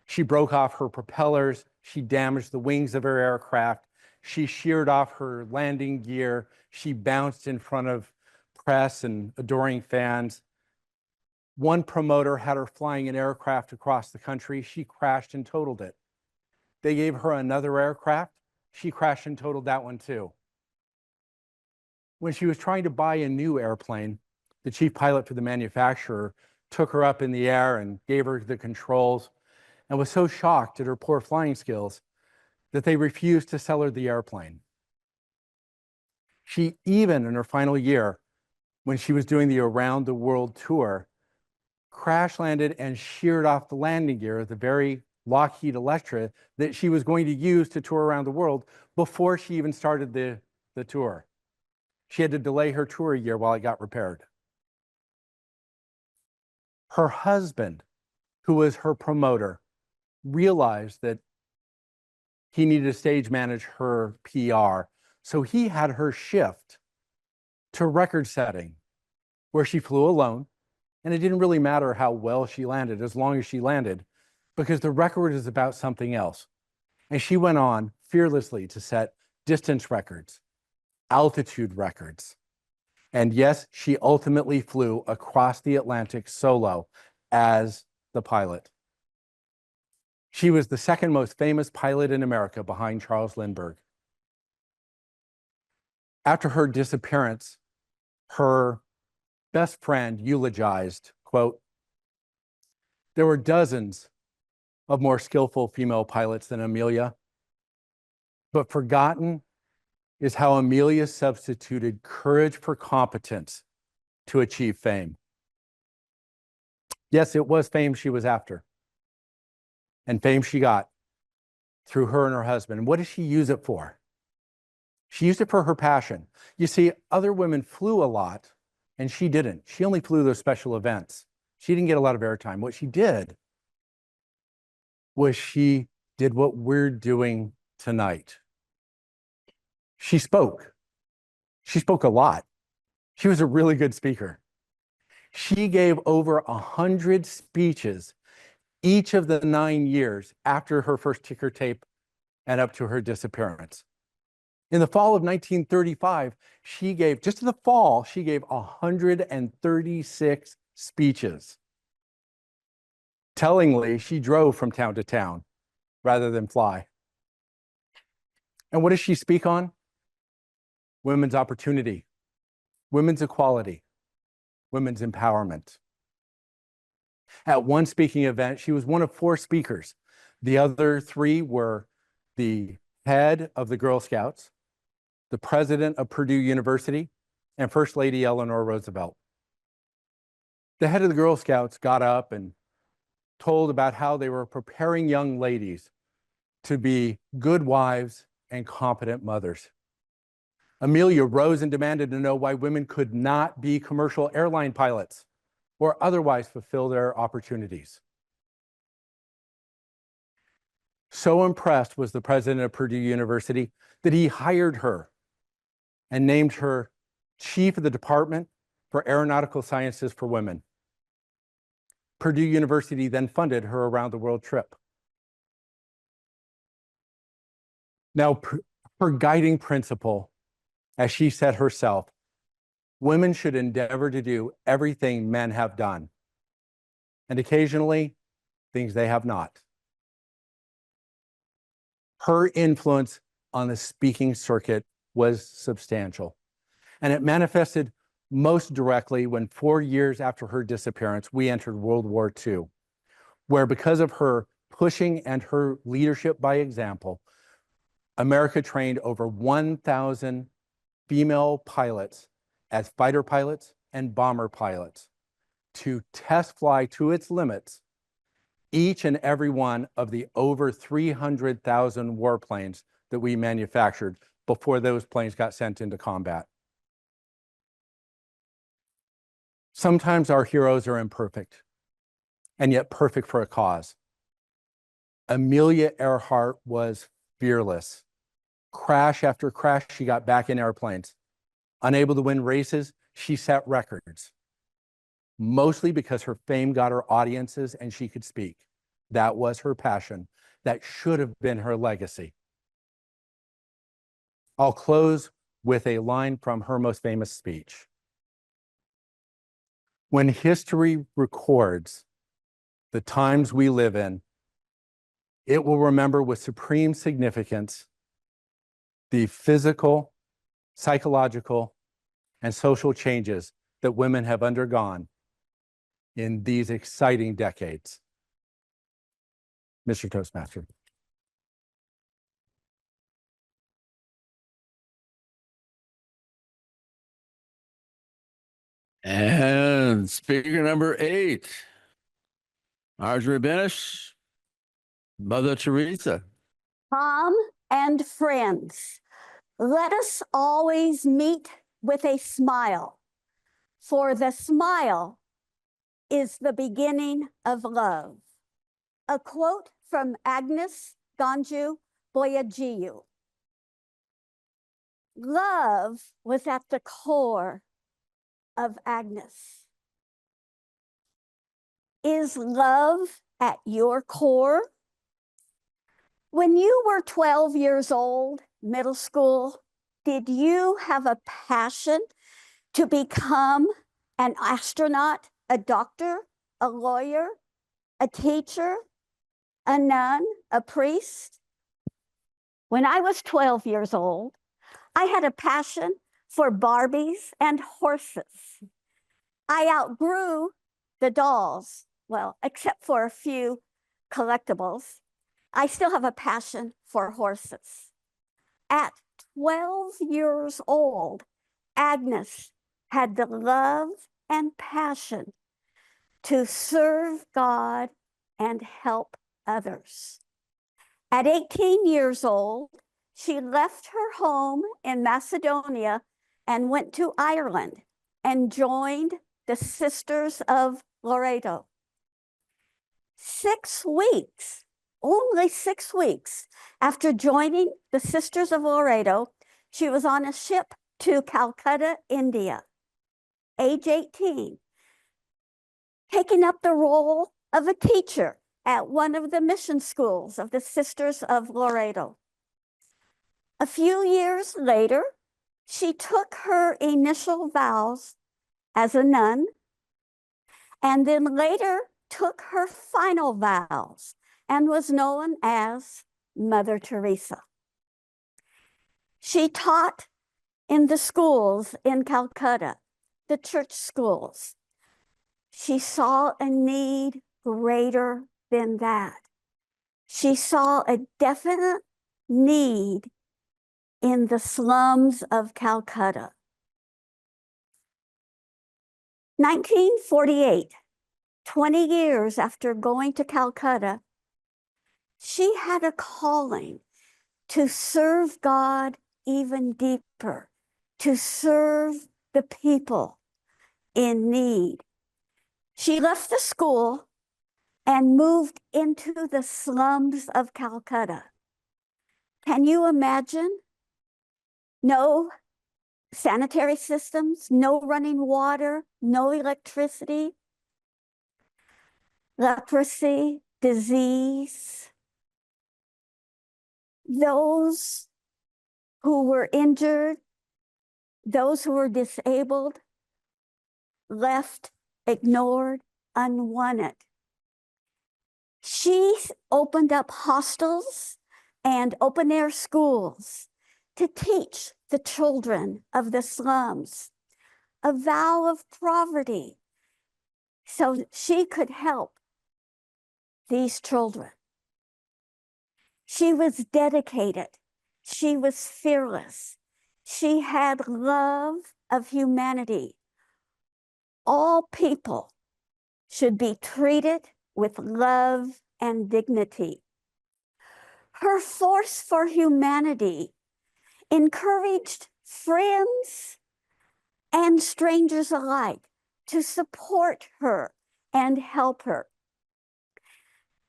She broke off her propellers. She damaged the wings of her aircraft. She sheared off her landing gear. She bounced in front of press and adoring fans. One promoter had her flying an aircraft across the country. She crashed and totaled it. They gave her another aircraft. She crashed and totaled that one too. When she was trying to buy a new airplane, the chief pilot for the manufacturer took her up in the air and gave her the controls and was so shocked at her poor flying skills that they refused to sell her the airplane. She even, in her final year, when she was doing the around the world tour, crash landed and sheared off the landing gear, the very Lockheed Electra that she was going to use to tour around the world before she even started the tour. She had to delay her tour a year while it got repaired. Her husband, who was her promoter, realized that he needed to stage manage her PR. So he had her shift to record setting, where she flew alone. And it didn't really matter how well she landed, as long as she landed, because the record is about something else. And she went on fearlessly to set distance records, altitude records. And yes, she ultimately flew across the Atlantic solo as the pilot. She was the second most famous pilot in America behind Charles Lindbergh. After her disappearance, her best friend eulogized, quote, "There were dozens of more skillful female pilots than Amelia, but forgotten is how Amelia substituted courage for competence to achieve fame." Yes, it was fame she was after. And fame she got through her and her husband. And what did she use it for? She used it for her passion. You see, other women flew a lot, and she didn't. She only flew those special events. She didn't get a lot of airtime. What she did was she did what we're doing tonight. She spoke. She spoke a lot. She was a really good speaker. She gave over 100 speeches each of the 9 years after her first ticker tape and up to her disappearance. In the fall of 1935, just in the fall, she gave 136 speeches. Tellingly, she drove from town to town rather than fly. And what does she speak on? Women's opportunity, women's equality, women's empowerment. At one speaking event, she was one of 4 speakers. The other 3 were the head of the Girl Scouts, the president of Purdue University, and First Lady Eleanor Roosevelt. The head of the Girl Scouts got up and told about how they were preparing young ladies to be good wives and competent mothers. Amelia rose and demanded to know why women could not be commercial airline pilots or otherwise fulfill their opportunities. So impressed was the president of Purdue University that he hired her and named her chief of the Department for Aeronautical Sciences for Women. Purdue University then funded her around the world trip. Now, her guiding principle, as she said herself, women should endeavor to do everything men have done, and occasionally things they have not. Her influence on the speaking circuit was substantial, and it manifested most directly when 4 years after her disappearance, we entered World War II, where because of her pushing and her leadership by example, America trained over 1,000 female pilots as fighter pilots and bomber pilots to test fly to its limits each and every one of the over 300,000 warplanes that we manufactured before those planes got sent into combat. Sometimes our heroes are imperfect, and yet perfect for a cause. Amelia Earhart was fearless Crash after crash, she got back in airplanes. Unable to win races, she set records, mostly because her fame got her audiences and she could speak. That was her passion. That should have been her legacy. I'll close with a line from her most famous speech. When history records the times we live in, it will remember with supreme significance the physical, psychological, and social changes that women have undergone in these exciting decades. Mr. Toastmaster. And speaker number 8, Marjorie Benish, Mother Teresa. Tom and friends, let us always meet with a smile, for the smile is the beginning of love. A quote from Agnes Ganju Boyajiu. Love was at the core of Agnes. Is love at your core? When you were 12 years old, middle school, did you have a passion to become an astronaut, a doctor, a lawyer, a teacher, a nun, a priest? When I was 12 years old, I had a passion for Barbies and horses. I outgrew the dolls, well, except for a few collectibles. I still have a passion for horses. At 12 years old, Agnes had the love and passion to serve God and help others. At 18 years old, she left her home in Macedonia and went to Ireland and joined the Sisters of Loreto. 6 weeks, only 6 weeks after joining the Sisters of Loreto, she was on a ship to Calcutta, India, age 18, taking up the role of a teacher at one of the mission schools of the Sisters of Loreto. A few years later, she took her initial vows as a nun, and then later took her final vows and was known as Mother Teresa. She taught in the schools in Calcutta, the church schools. She saw a need greater than that. She saw a definite need in the slums of Calcutta. 1948, 20 years after going to Calcutta, she had a calling to serve God even deeper, to serve the people in need. She left the school and moved into the slums of Calcutta. Can you imagine? No sanitary systems, no running water, no electricity, leprosy, disease. Those who were injured, those who were disabled, left, ignored, unwanted. She opened up hostels and open air schools to teach the children of the slums a vow of poverty so she could help these children. She was dedicated. She was fearless. She had love of humanity. All people should be treated with love and dignity. Her force for humanity encouraged friends and strangers alike to support her and help her.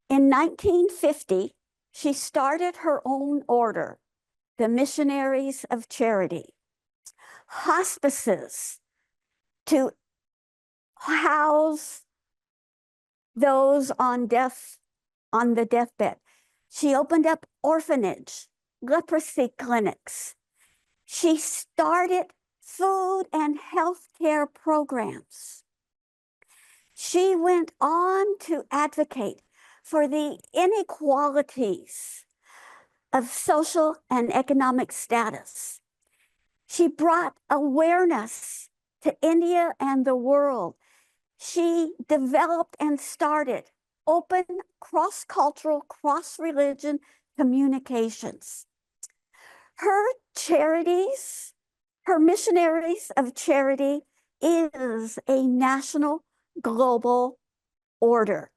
In 1950, she started her own order, the missionaries of charity, hospices to house those on the deathbed. She opened up orphanage, leprosy clinics. She started food and health care programs. She went on to advocate for the inequalities of social and economic status. She brought awareness to India and the world. She developed and started open cross-cultural, cross-religion communications. Her charities, her missionaries of charity is a national global order.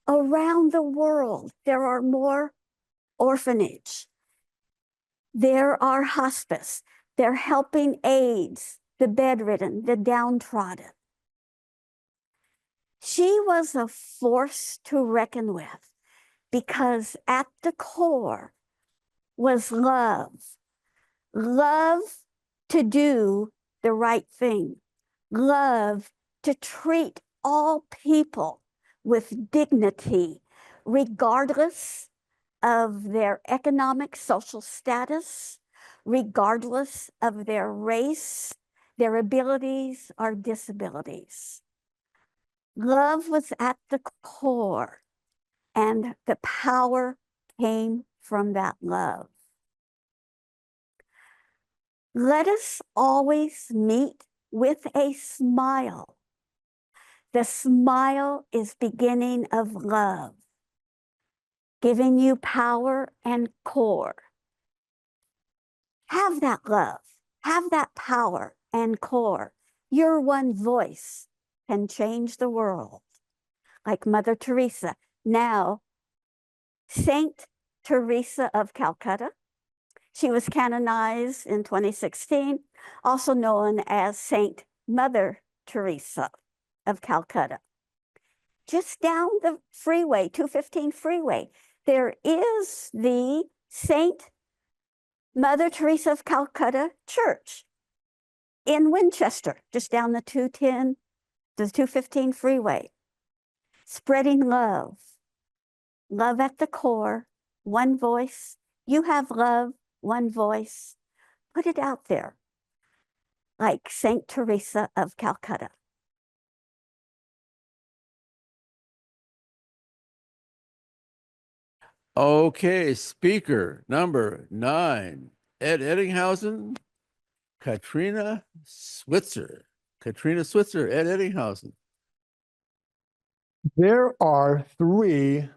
Around the world, there are more orphanage. There are hospice. They're helping AIDS, the bedridden, the downtrodden. She was a force to reckon with because at the core was love. Love to do the right thing. Love to treat all people with dignity, regardless of their economic, social status, regardless of their race, their abilities, or disabilities. Love was at the core, and the power came from that love. Let us always meet with a smile. The smile is beginning of love, giving you power and core. Have that love, have that power and core. Your one voice can change the world. Like Mother Teresa, now Saint Teresa of Calcutta. She was canonized in 2016, also known as Saint Mother Teresa of Calcutta. Just down the freeway, 215 freeway, there is the Saint Mother Teresa of Calcutta Church in Winchester, just down the 215 freeway. Spreading love, love at the core, one voice. You have love, one voice. Put it out there, like Saint Teresa of Calcutta. Okay, speaker number 9, Ed Eddinghausen, Katrina Switzer. Katrina Switzer, Ed Eddinghausen. There are 3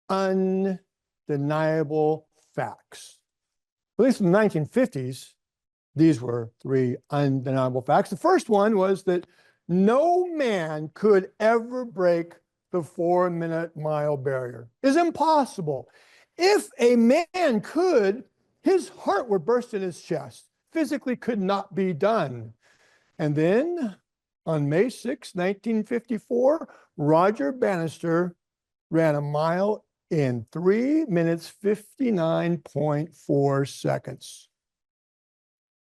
undeniable facts. At least in the 1950s, these were 3 undeniable facts. The first one was that no man could ever break the 4-minute mile barrier. It's impossible. If a man could, his heart would burst in his chest. Physically could not be done. And then on May 6, 1954, Roger Bannister ran a mile in 3 minutes, 59.4 seconds.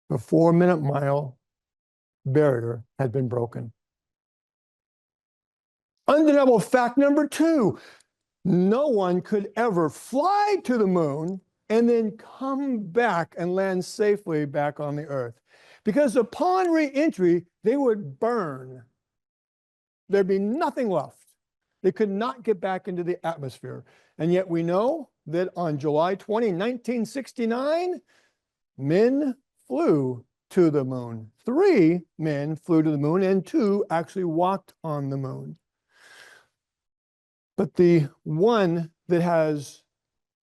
The 4-minute mile barrier had been broken. Undeniable fact number 2, no one could ever fly to the moon and then come back and land safely back on the earth. Because upon re-entry, they would burn. There'd be nothing left. They could not get back into the atmosphere. And yet we know that on July 20, 1969, men flew to the moon. 3 men flew to the moon and 2 actually walked on the moon. But the one that has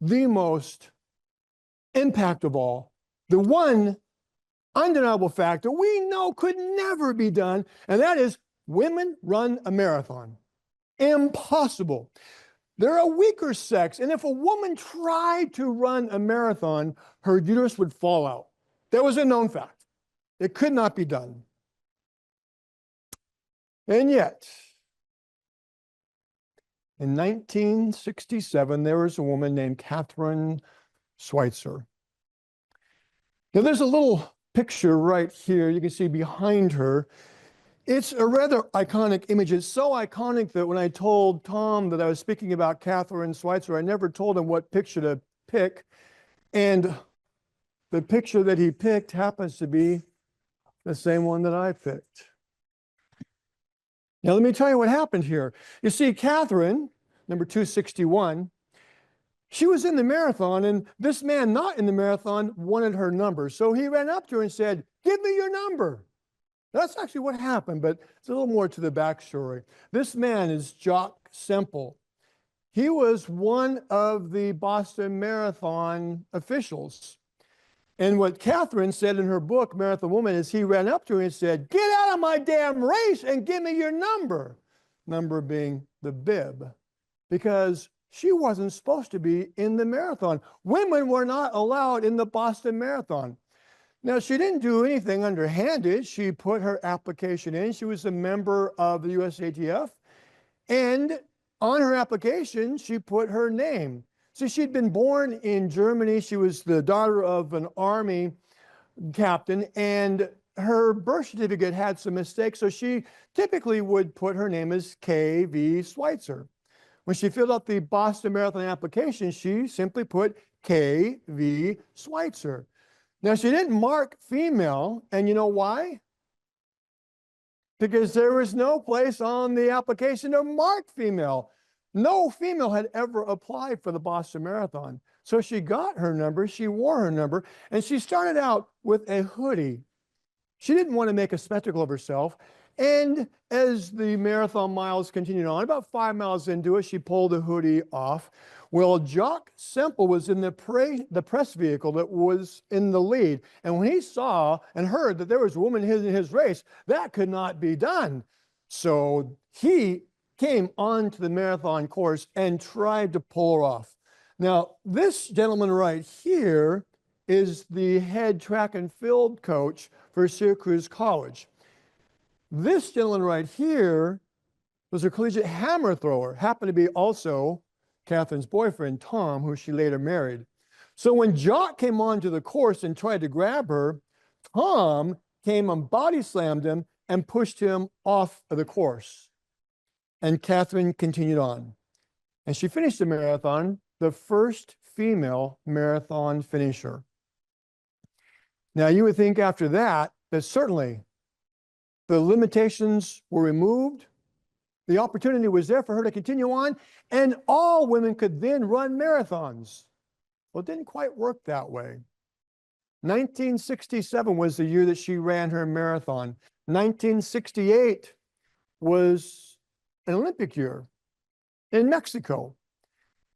the most impact of all, the one undeniable fact that we know could never be done, and that is women run a marathon. Impossible. They're a weaker sex, and if a woman tried to run a marathon, her uterus would fall out. That was a known fact. It could not be done. And yet, in 1967, there was a woman named Catherine Schweitzer. Now, there's a little picture right here you can see behind her. It's a rather iconic image. It's so iconic that when I told Tom that I was speaking about Catherine Schweitzer, I never told him what picture to pick. And the picture that he picked happens to be the same one that I picked. Now, let me tell you what happened here. You see, Catherine, number 261, she was in the marathon, and this man not in the marathon wanted her number. So he ran up to her and said, "Give me your number." That's actually what happened, but it's a little more to the backstory. This man is Jock Semple. He was one of the Boston Marathon officials. And what Catherine said in her book, Marathon Woman, is he ran up to her and said, "Get out of my damn race and give me your number." Number being the bib, because she wasn't supposed to be in the marathon. Women were not allowed in the Boston Marathon. Now, she didn't do anything underhanded. She put her application in. She was a member of the USATF. And on her application, she put her name. So she'd been born in Germany. She was the daughter of an army captain, and her birth certificate had some mistakes. So she typically would put her name as K.V. Schweitzer. When she filled out the Boston Marathon application, she simply put K.V. Schweitzer. Now, she didn't mark female, and you know why? Because there was no place on the application to mark female. No female had ever applied for the Boston Marathon. So she got her number, she wore her number, and she started out with a hoodie. She didn't want to make a spectacle of herself. And as the marathon miles continued on, about 5 miles into it, she pulled the hoodie off. Well, Jock Semple was in the press vehicle that was in the lead. And when he saw and heard that there was a woman in his race, that could not be done. So he came onto the marathon course and tried to pull her off. Now, this gentleman right here is the head track and field coach for Syracuse College. This gentleman right here was a collegiate hammer thrower, happened to be also Catherine's boyfriend, Tom, who she later married. So when Jock came onto the course and tried to grab her, Tom came and body slammed him and pushed him off of the course. And Catherine continued on. And she finished the marathon, the first female marathon finisher. Now, you would think after that, that certainly the limitations were removed. The opportunity was there for her to continue on, and all women could then run marathons. Well, it didn't quite work that way. 1967 was the year that she ran her marathon. 1968 was an Olympic year in Mexico.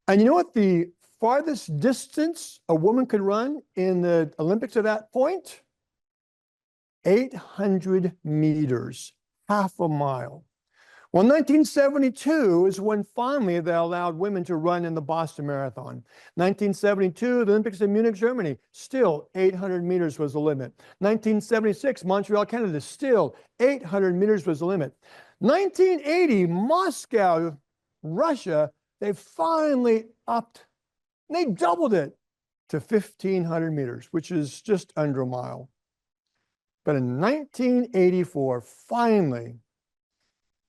And you know what the farthest distance a woman could run in the Olympics at that point? 800 meters, half a mile. Well, 1972 is when finally they allowed women to run in the Boston Marathon. 1972, the Olympics in Munich, Germany, still 800 meters was the limit. 1976, Montreal, Canada, still 800 meters was the limit. 1980, Moscow, Russia, they finally upped, they doubled it to 1,500 meters, which is just under a mile. But in 1984, finally,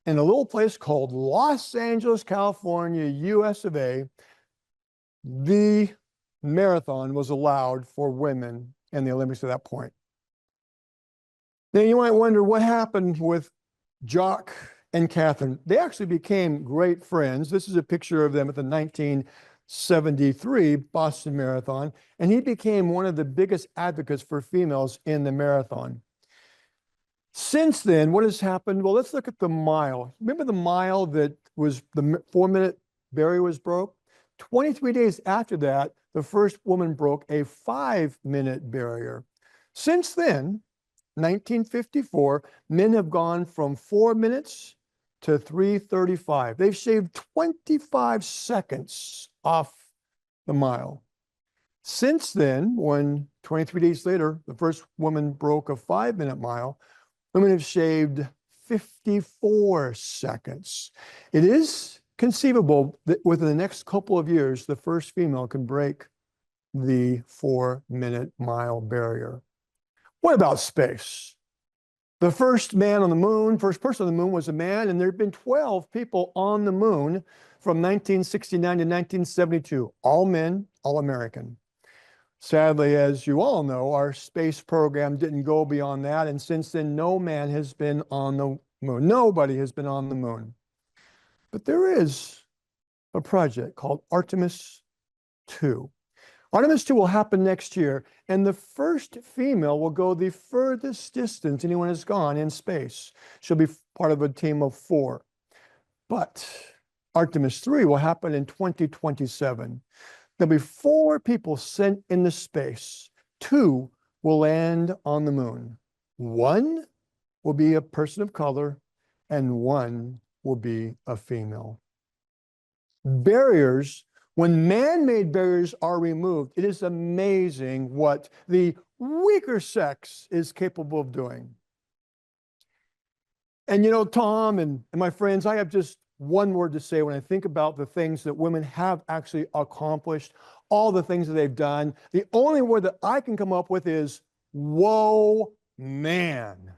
in a little place called Los Angeles, California, US of A, the marathon was allowed for women in the Olympics at that point. Now you might wonder what happened with Jock and Catherine. They actually became great friends. This is a picture of them at the 1973 Boston Marathon, and he became one of the biggest advocates for females in the marathon. Since then, what has happened? Well, let's look at the mile. Remember the mile that was the 4-minute barrier was broke? 23 days after that, the first woman broke a 5-minute barrier. Since then, 1954, men have gone from 4 minutes to 3:35. They've shaved 25 seconds off the mile. Since then, when 23 days later, the first woman broke a 5-minute mile, women have shaved 54 seconds. It is conceivable that within the next couple of years, the first female can break the 4-minute mile barrier. What about space? The first man on the moon, first person on the moon was a man, and there have been 12 people on the moon from 1969 to 1972, all men, all American. Sadly, as you all know, our space program didn't go beyond that, and since then, no man has been on the moon. Nobody has been on the moon. But there is a project called Artemis 2. Artemis 2 will happen next year, and the first female will go the furthest distance anyone has gone in space. She'll be part of a team of 4. But Artemis 3 will happen in 2027. There'll be 4 people sent into space. 2 will land on the moon. 1 will be a person of color, and 1 will be a female. Barriers, when man-made barriers are removed, it is amazing what the weaker sex is capable of doing. And you know, Tom and my friends, I have just one word to say when I think about the things that women have actually accomplished, all the things that they've done. The only word that I can come up with is, whoa, man.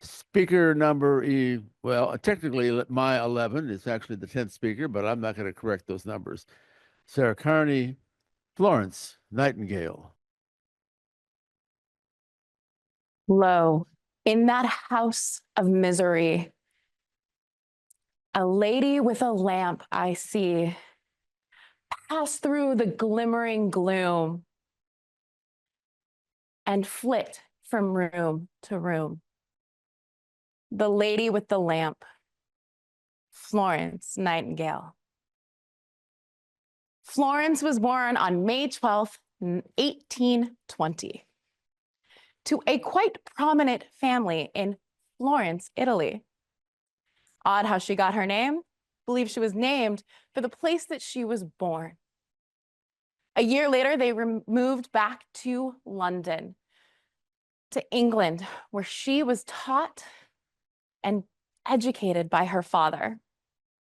Speaker number well, technically my 11 is actually the 10th speaker, but I'm not going to correct those numbers. Sarah Carney, Florence Nightingale. Lo, in that house of misery, a lady with a lamp I see pass through the glimmering gloom and flit from room to room. The lady with the lamp, Florence Nightingale. Florence was born on May 12th, 1820, to a quite prominent family in Florence, Italy. Odd how she got her name. Believe she was named for the place that she was born. A year later, they moved back to London, to England, where she was taught and educated by her father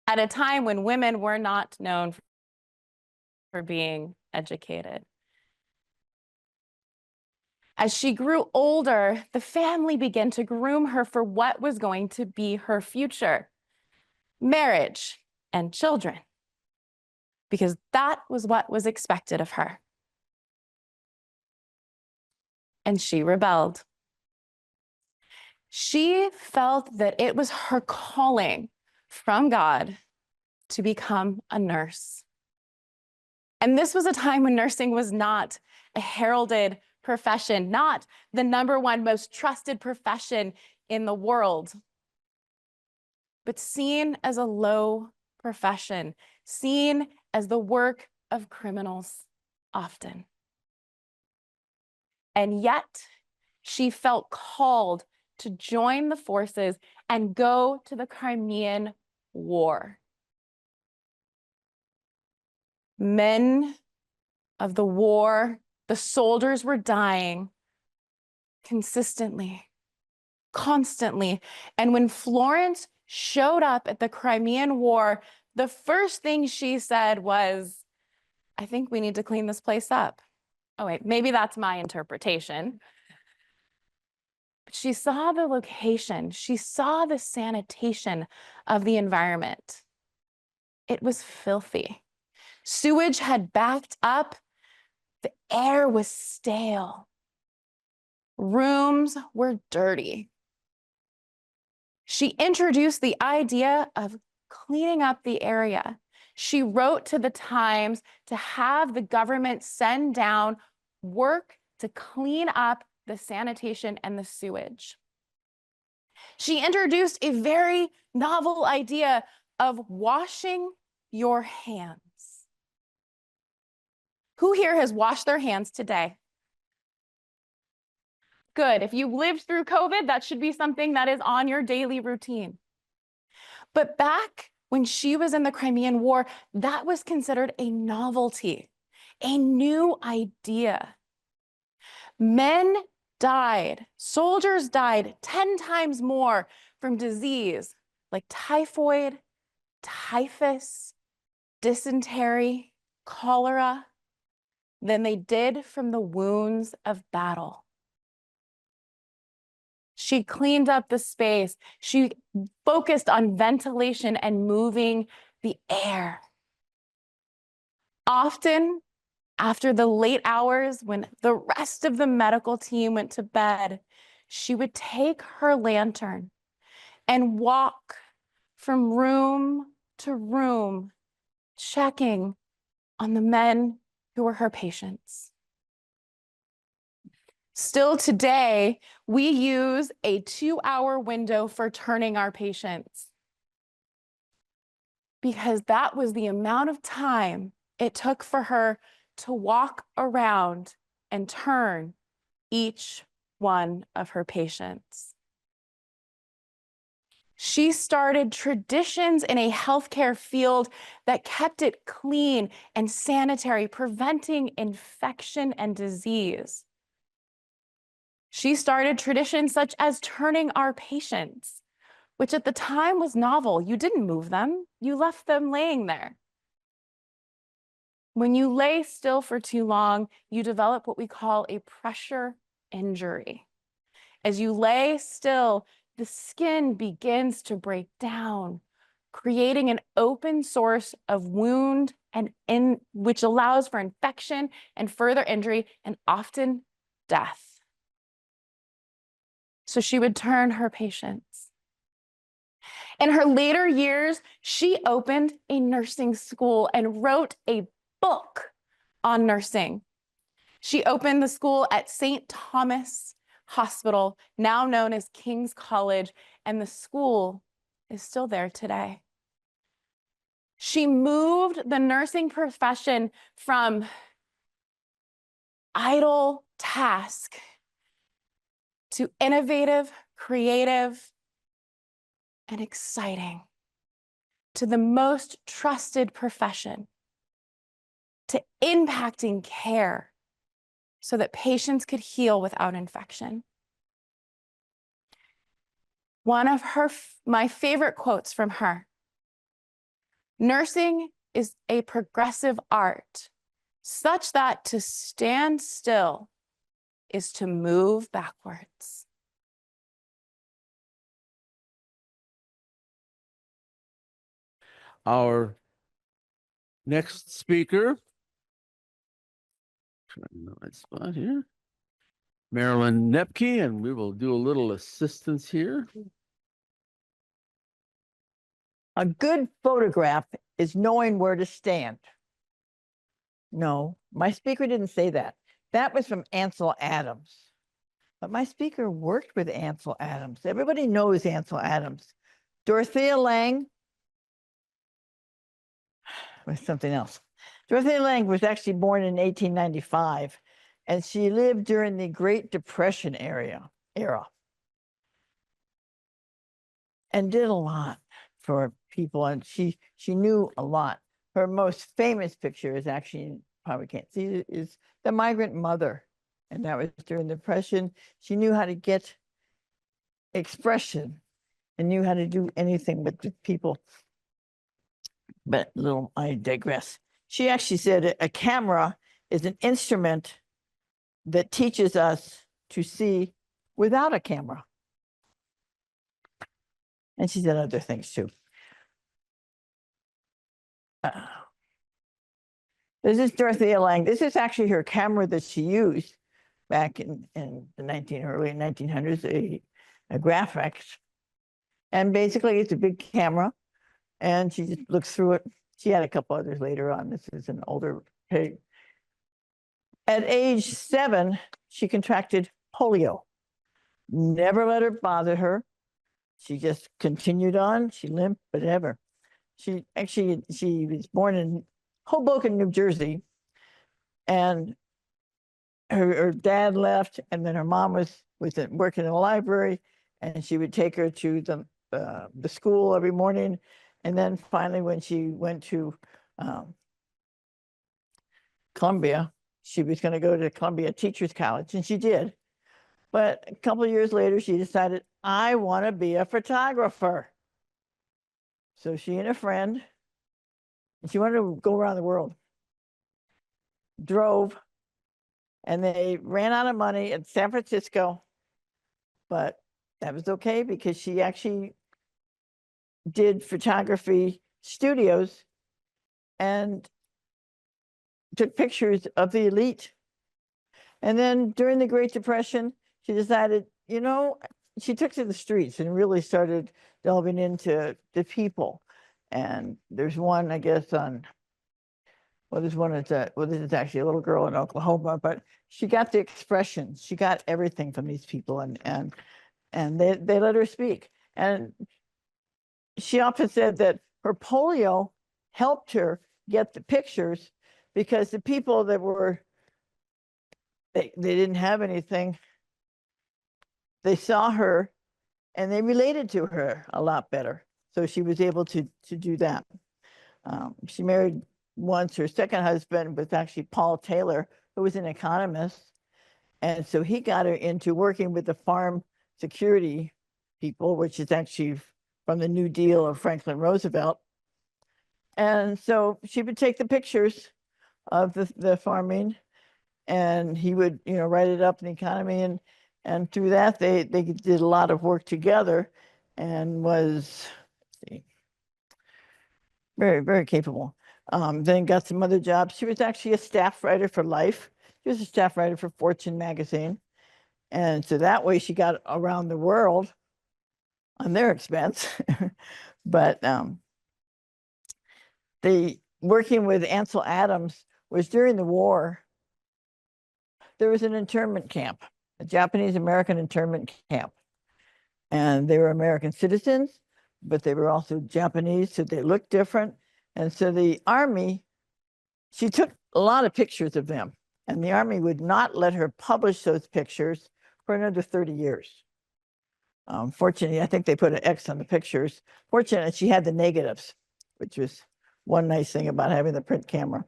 at a time when women were not known for being educated. As she grew older, the family began to groom her for what was going to be her future: marriage and children, because that was what was expected of her. And she rebelled. She felt that it was her calling from God to become a nurse. And this was a time when nursing was not a heralded profession, not the #1 most trusted profession in the world, but seen as a low profession, seen as the work of criminals often. And yet, she felt called to join the forces and go to the Crimean War. Men of the war, the soldiers were dying consistently, constantly. And when Florence showed up at the Crimean War, the first thing she said was, I think we need to clean this place up. Oh, wait, maybe that's my interpretation. But she saw the location, she saw the sanitation of the environment. It was filthy. Sewage had backed up. The air was stale. Rooms were dirty. She introduced the idea of cleaning up the area. She wrote to the Times to have the government send down work to clean up the sanitation and the sewage. She introduced a very novel idea of washing your hands. Who here has washed their hands today? Good. If you lived through COVID, that should be something that is on your daily routine. But back when she was in the Crimean War, that was considered a novelty, a new idea. Men died, soldiers died 10 times more from disease, like typhoid, typhus, dysentery, cholera, than they did from the wounds of battle. She cleaned up the space. She focused on ventilation and moving the air. Often, after the late hours when the rest of the medical team went to bed, she would take her lantern and walk from room to room, checking on the men who were her patients. Still today, we use a 2-hour window for turning our patients because that was the amount of time it took for her to walk around and turn each one of her patients. She started traditions in a healthcare field that kept it clean and sanitary, preventing infection and disease. She started traditions such as turning our patients, which at the time was novel. You didn't move them, you left them laying there. When you lay still for too long, you develop what we call a pressure injury. As you lay still, the skin begins to break down, creating an open source of wound which allows for infection and further injury and often death. So she would turn her patients. In her later years, she opened a nursing school and wrote a book on nursing. She opened the school at St. Thomas Hospital, now known as King's College, and the school is still there today. She moved the nursing profession from idle task to innovative, creative, and exciting, to the most trusted profession, to impacting care so that patients could heal without infection. One of my favorite quotes from her: "Nursing is a progressive art, such that to stand still is to move backwards." Our next speaker, trying the right spot here, Marilyn Nepke, and we will do a little assistance here. A good photograph is knowing where to stand. No, my speaker didn't say that. That was from Ansel Adams. But my speaker worked with Ansel Adams. Everybody knows Ansel Adams. Dorothea Lange was something else. Dorothea Lange was actually born in 1895, and she lived during the Great Depression era, and did a lot for people, and she knew a lot. Her most famous picture is actually, probably can't see it, is The Migrant Mother, and that was during the Depression. She knew how to get expression and knew how to do anything with people. But I digress. She actually said a camera is an instrument that teaches us to see without a camera. And she said other things too. This is Dorothea Lange. This is actually her camera that she used back in the early 1900s, a Graphics. And basically it's a big camera, and she just looks through it. She had a couple others later on. This is an older pig. At age 7, she contracted polio. Never let her bother her. She just continued on. She limped, but ever. She was born in Hoboken, New Jersey, and her dad left, and then her mom was working in the library, and she would take her to the school every morning. And then finally, when she went to Columbia, she was going to go to Columbia Teachers College, and she did. But a couple of years later, she decided, I want to be a photographer. So she and a friend, and she wanted to go around the world, drove, and they ran out of money in San Francisco, but that was okay because she actually did photography studios and took pictures of the elite. And then during the Great Depression, she decided, you know, she took to the streets and really started delving into the people. And there's one, I guess, on, well, there's one that's well, this is actually a little girl in Oklahoma, but she got the expressions. She got everything from these people, and they let her speak. And she often said that her polio helped her get the pictures because the people that were, they didn't have anything, they saw her and they related to her a lot better. So she was able to do that. She married once. Her second husband was actually Paul Taylor, who was an economist. And so he got her into working with the farm security people, which is actually from the New Deal of Franklin Roosevelt. And so she would take the pictures of the farming, and he would, you know, write it up in the economy, and through that they did a lot of work together, and was, let's see, very, very capable. Then got some other jobs. She was actually a staff writer for Life. She was a staff writer for Fortune magazine. And so that way she got around the world on their expense. But the working with Ansel Adams was during the war. There was an internment camp, a Japanese American internment camp. And they were American citizens, but they were also Japanese, so they looked different. And so the Army, she took a lot of pictures of them, and the Army would not let her publish those pictures for another 30 years. Fortunately, I think they put an X on the pictures. Fortunately, she had the negatives, which was one nice thing about having the print camera.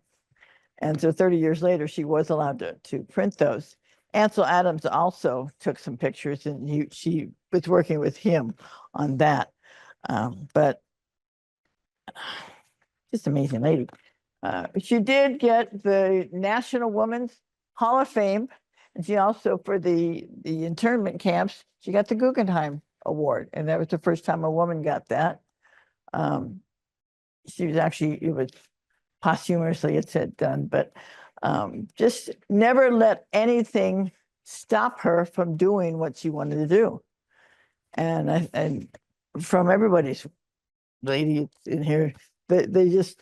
And so 30 years later, she was allowed to print those. Ansel Adams also took some pictures, and she was working with him on that. But just amazing lady. She did get the National Women's Hall of Fame, and she also, for the internment camps, she got the Guggenheim Award, and that was the first time a woman got that. She was actually, it was posthumously, it said done, but just never let anything stop her from doing what she wanted to do. And from everybody's lady in here, they just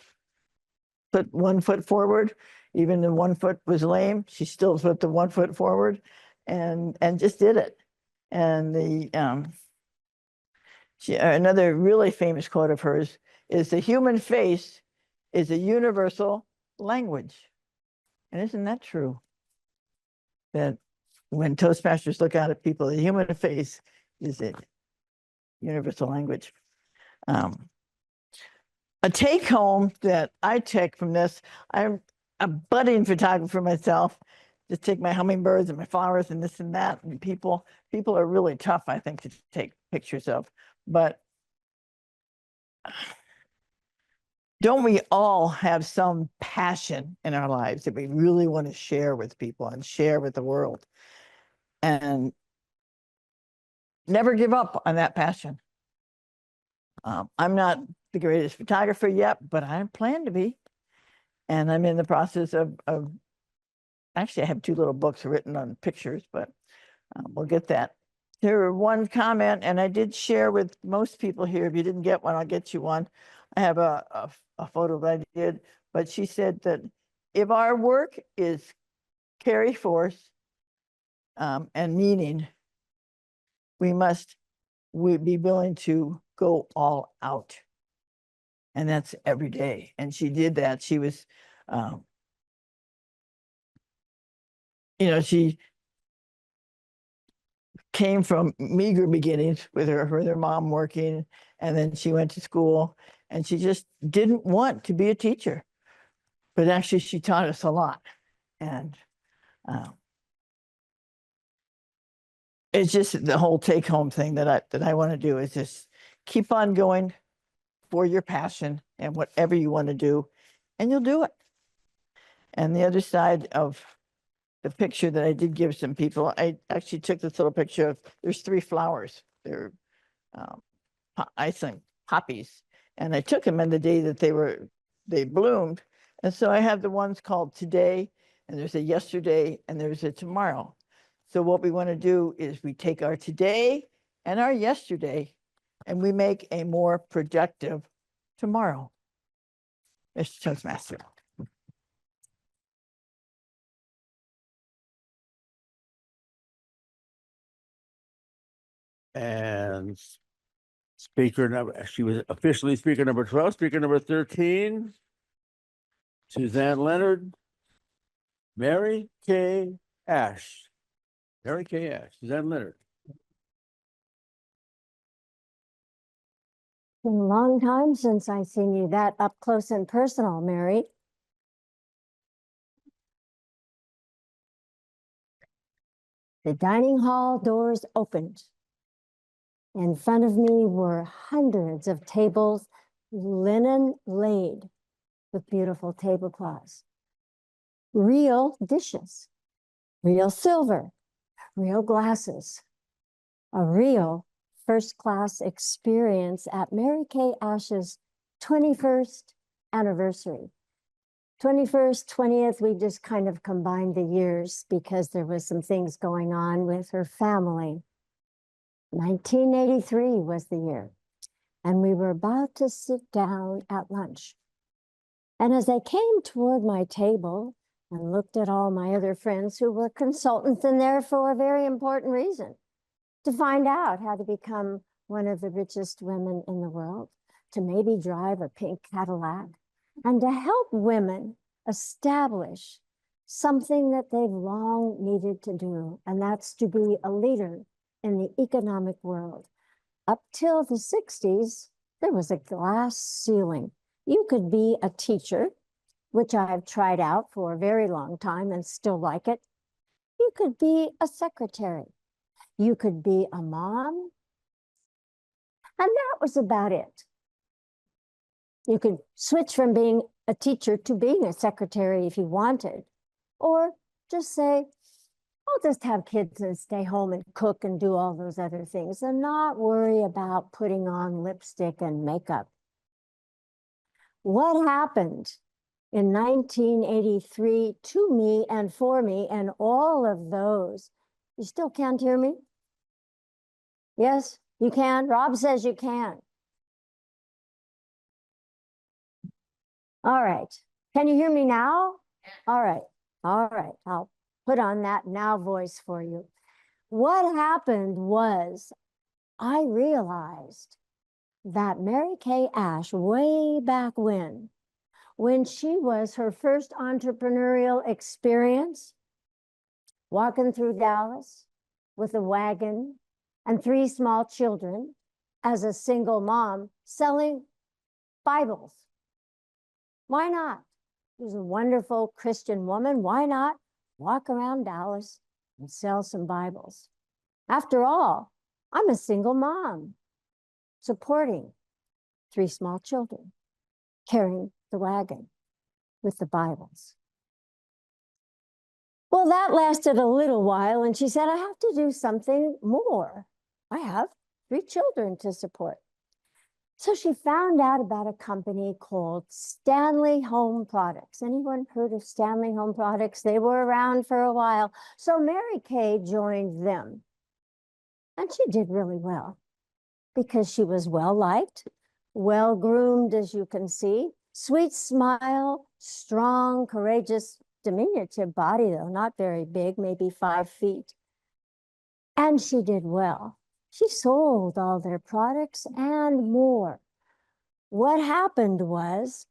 put 1 foot forward. Even the 1 foot was lame, she still put the 1 foot forward and just did it. And another really famous quote of hers is, "The human face is a universal language." And isn't that true? That when Toastmasters look out at people, the human face is a universal language. A take home that I take from this, I'm a budding photographer myself. Just take my hummingbirds and my flowers and this and that. And people are really tough, I think, to take pictures of. But don't we all have some passion in our lives that we really want to share with people and share with the world? And never give up on that passion. I'm not the greatest photographer yet, but I plan to be. And I'm in the process of actually, I have 2 little books written on pictures, but we'll get that. There one comment, and I did share with most people here. If you didn't get one, I'll get you one. I have a photo that I did, but she said that if our work is carry force and meaning, we be willing to go all out. And that's every day. And she did that. She was, you know, she came from meager beginnings with her mom working, and then she went to school, and she just didn't want to be a teacher. But actually, she taught us a lot. And it's just the whole take-home thing that I want to do is just keep on going, for your passion and whatever you want to do, and you'll do it. And the other side of the picture that I did give some people, I actually took this little picture of, there's 3 flowers. They're, I think, poppies. And I took them on the day that they bloomed. And so I have the ones called today, and there's a yesterday, and there's a tomorrow. So what we want to do is we take our today and our yesterday, and we make a more productive tomorrow. Mr. Toastmaster. And speaker number, she was officially speaker number 12, speaker number 13, Suzanne Leonard, Mary Kay Ash. Mary Kay Ash, Suzanne Leonard. Been a long time since I've seen you that up close and personal, Mary. The dining hall doors opened. In front of me were hundreds of tables, linen laid with beautiful tablecloths. Real dishes, real silver, real glasses, a real first-class experience at Mary Kay Ash's 21st anniversary. 21st, 20th, we just kind of combined the years because there was some things going on with her family. 1983 was the year, and we were about to sit down at lunch. And as I came toward my table and looked at all my other friends who were consultants in there for a very important reason, to find out how to become one of the richest women in the world, to maybe drive a pink Cadillac, and to help women establish something that they've long needed to do, and that's to be a leader in the economic world. Up till the 60s, there was a glass ceiling. You could be a teacher, which I've tried out for a very long time and still like it. You could be a secretary. You could be a mom. And that was about it. You could switch from being a teacher to being a secretary if you wanted, or just say, I'll just have kids and stay home and cook and do all those other things and not worry about putting on lipstick and makeup. What happened in 1983 to me and for me and all of those? You still can't hear me? Yes, you can. Rob says you can. All right. Can you hear me now? All right. All right. I'll put on that now voice for you. What happened was I realized that Mary Kay Ash, way back when she was her first entrepreneurial experience, walking through Dallas with a wagon and 3 small children as a single mom selling Bibles. Why not? She was a wonderful Christian woman. Why not walk around Dallas and sell some Bibles? After all, I'm a single mom supporting 3 small children, carrying the wagon with the Bibles. Well, that lasted a little while, and she said, I have to do something more. I have 3 children to support. So she found out about a company called Stanley Home Products. Anyone heard of Stanley Home Products? They were around for a while. So Mary Kay joined them. And she did really well because she was well-liked, well-groomed, as you can see, sweet smile, strong, courageous, diminutive body, though, not very big, maybe 5 feet. And she did well. She sold all their products and more. What happened was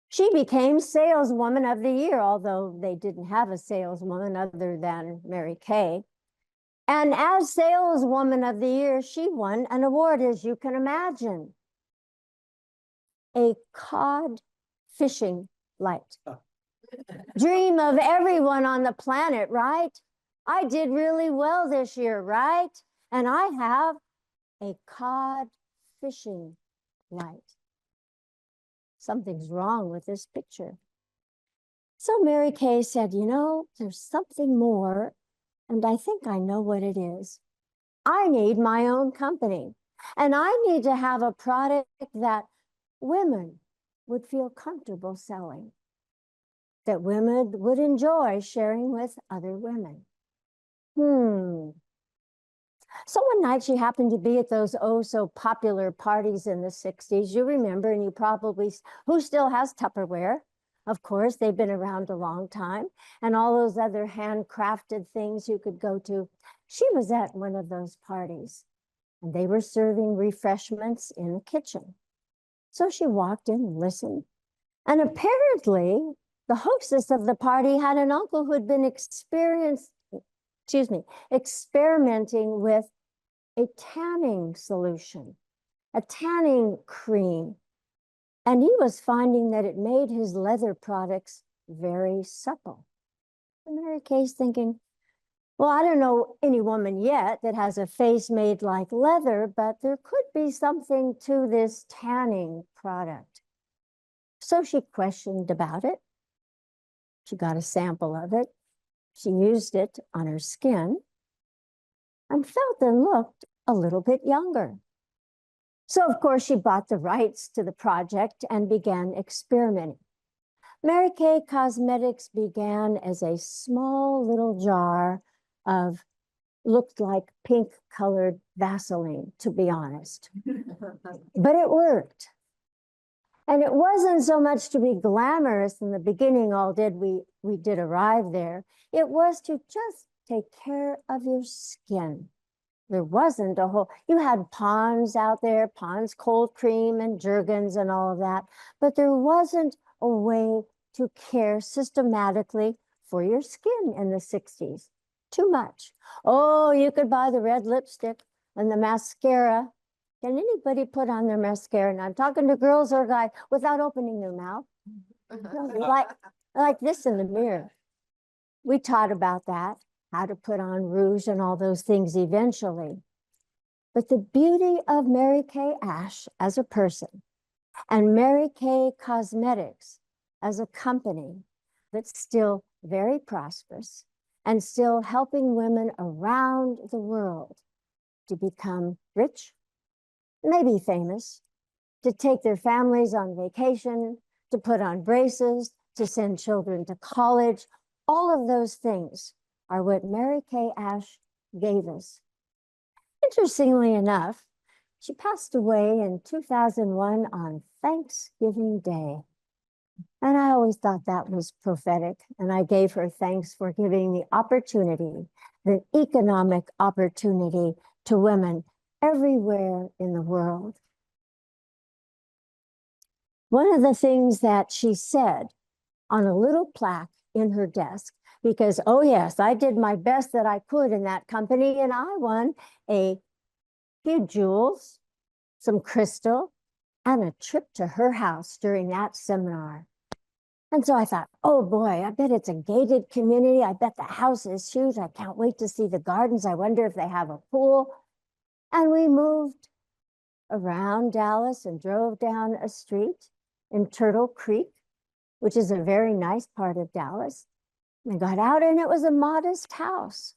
she became saleswoman of the year, although they didn't have a saleswoman other than Mary Kay. And as saleswoman of the year, she won an award, as you can imagine. A cod fishing light. Dream of everyone on the planet, right? I did really well this year, right? And I have a cod fishing light. something's wrong with this picture. So Mary Kay said, you know, there's something more, and I think I know what it is. I need my own company, and I need to have a product that women would feel comfortable selling, that women would enjoy sharing with other women. So one night she happened to be at those oh so popular parties in the 60s. You remember, and you probably, who still has Tupperware? Of course, they've been around a long time, and all those other handcrafted things you could go to. She was at one of those parties, and they were serving refreshments in the kitchen. So she walked in and listened. And apparently, the hostess of the party had an uncle who had been experimenting with a tanning solution, a tanning cream. And he was finding that it made his leather products very supple. And Mary Kay's thinking, well, I don't know any woman yet that has a face made like leather, but there could be something to this tanning product. So she questioned about it. She got a sample of it. She used it on her skin and felt and looked a little bit younger. So, of course, she bought the rights to the project and began experimenting. Mary Kay Cosmetics began as a small little jar of looked like pink colored Vaseline, to be honest. But it worked. And it wasn't so much to be glamorous in the beginning, we did arrive there. It was to just take care of your skin. There wasn't a whole, you had Pond's out there, Pond's cold cream and Jergens and all of that, but there wasn't a way to care systematically for your skin in the 60s. Too much. Oh, you could buy the red lipstick and the mascara. Can anybody put on their mascara? And I'm talking to girls or guys without opening their mouth. like this in the mirror. We taught about that, how to put on rouge and all those things eventually. But the beauty of Mary Kay Ash as a person and Mary Kay Cosmetics as a company that's still very prosperous and still helping women around the world to become rich, maybe famous, to take their families on vacation, to put on braces, to send children to college. All of those things are what Mary Kay Ash gave us. Interestingly enough, she passed away in 2001 on Thanksgiving Day. And I always thought that was prophetic. And I gave her thanks for giving the opportunity, the economic opportunity to women everywhere in the world. One of the things that she said on a little plaque in her desk, because, oh yes, I did my best that I could in that company, and I won a few jewels, some crystal, and a trip to her house during that seminar. And so I thought, oh boy, I bet it's a gated community. I bet the house is huge. I can't wait to see the gardens. I wonder if they have a pool. And we moved around Dallas and drove down a street in Turtle Creek, which is a very nice part of Dallas. We got out and it was a modest house.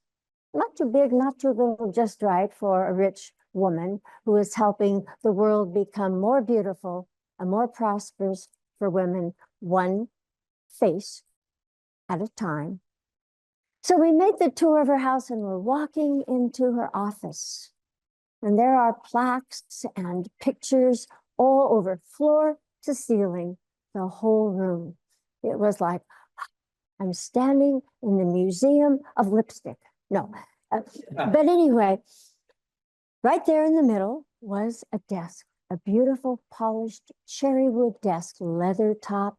Not too big, not too little, just right for a rich woman who is helping the world become more beautiful and more prosperous for women, one face at a time. So we made the tour of her house and we're walking into her office. And there are plaques and pictures all over, floor to ceiling, the whole room. It was like, I'm standing in the Museum of Lipstick. No, but anyway, right there in the middle was a desk, a beautiful polished cherry wood desk, leather top.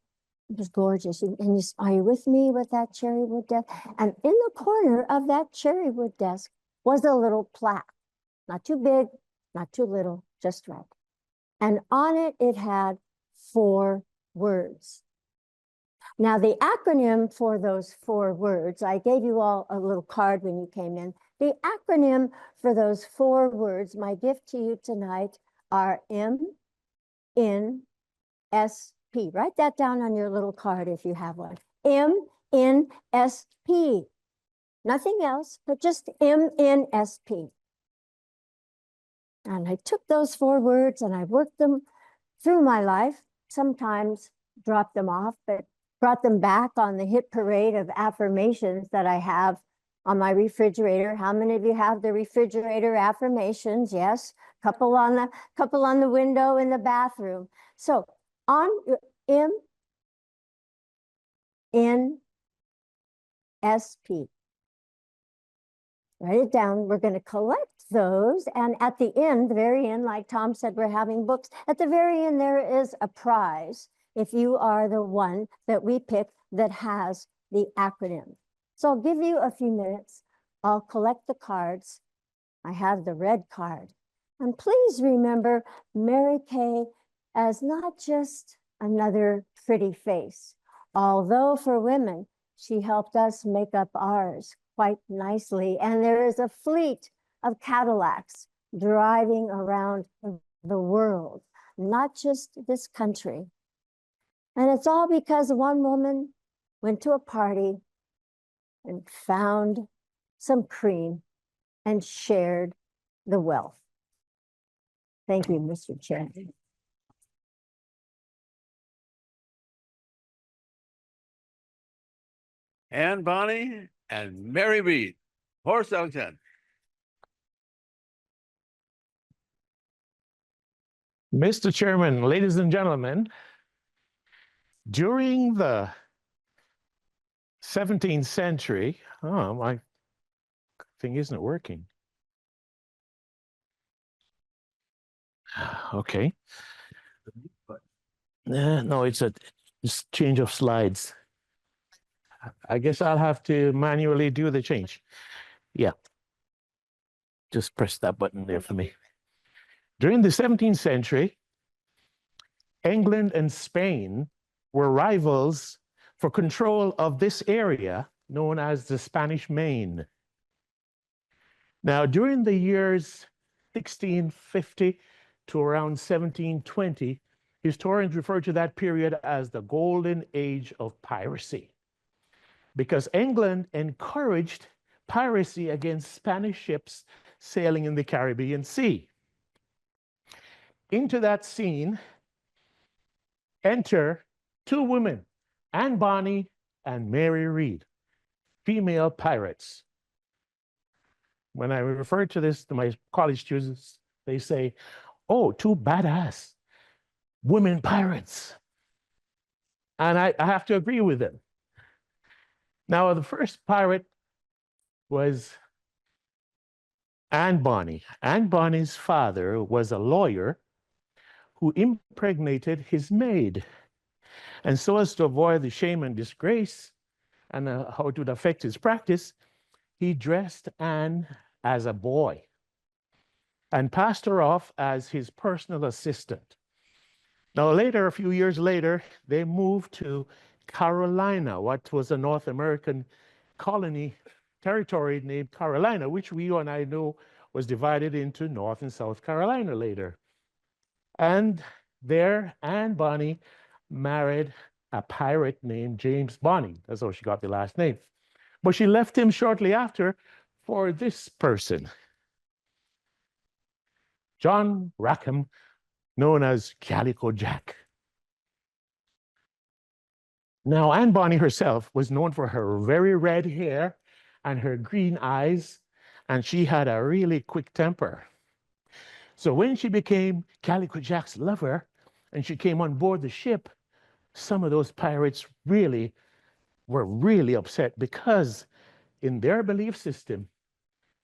It was gorgeous. And are you with me with that cherry wood desk? And in the corner of that cherry wood desk was a little plaque. Not too big, not too little, just right. And on it, it had 4 words. Now, the acronym for those 4 words, I gave you all a little card when you came in. The acronym for those 4 words, my gift to you tonight, are MNST. MNSP. Write that down on your little card if you have one. MNSP. Nothing else, but just MNSP. And I took those 4 words and I worked them through my life, sometimes dropped them off, but brought them back on the hit parade of affirmations that I have on my refrigerator. How many of you have the refrigerator affirmations? Yes, couple on the window in the bathroom. So on your MNSP. Write it down. We're going to collect those. And at the end, the very end, like Tom said, we're having books. At the very end, there is a prize if you are the one that we pick that has the acronym. So I'll give you a few minutes. I'll collect the cards. I have the red card. And please remember Mary Kay as not just another pretty face. Although for women, she helped us make up ours quite nicely. And there is a fleet of Cadillacs driving around the world, not just this country. And it's all because one woman went to a party and found some cream and shared the wealth. Thank you, Mr. Chairman. Anne Bonny and Mary Reed. Horse Ellington. Mr. Chairman, ladies and gentlemen, during the 17th century, oh, my thing isn't working. Okay. No, it's a change of slides. I guess I'll have to manually do the change. Yeah. Just press that button there for me. During the 17th century, England and Spain were rivals for control of this area known as the Spanish Main. Now, during the years 1650 to around 1720, historians refer to that period as the golden age of piracy, because England encouraged piracy against Spanish ships sailing in the Caribbean Sea. Into that scene enter 2 women, Anne Bonny and Mary Reed, female pirates. When I refer to this to my college students, they say, oh, 2 badass women pirates. And I have to agree with them. Now, the first pirate was Anne Bonny. Anne Bonny's father was a lawyer who impregnated his maid. And so as to avoid the shame and disgrace and how it would affect his practice, he dressed Anne as a boy and passed her off as his personal assistant. Now later, a few years later, they moved to Carolina, what was a North American colony territory named Carolina, which you and I know was divided into North and South Carolina later. And there, Anne Bonny married a pirate named James Bonny. That's how she got the last name. But she left him shortly after for this person, John Rackham, known as Calico Jack. Now, Anne Bonny herself was known for her very red hair and her green eyes, and she had a really quick temper. So when she became Calico Jack's lover and she came on board the ship, some of those pirates were really upset, because in their belief system,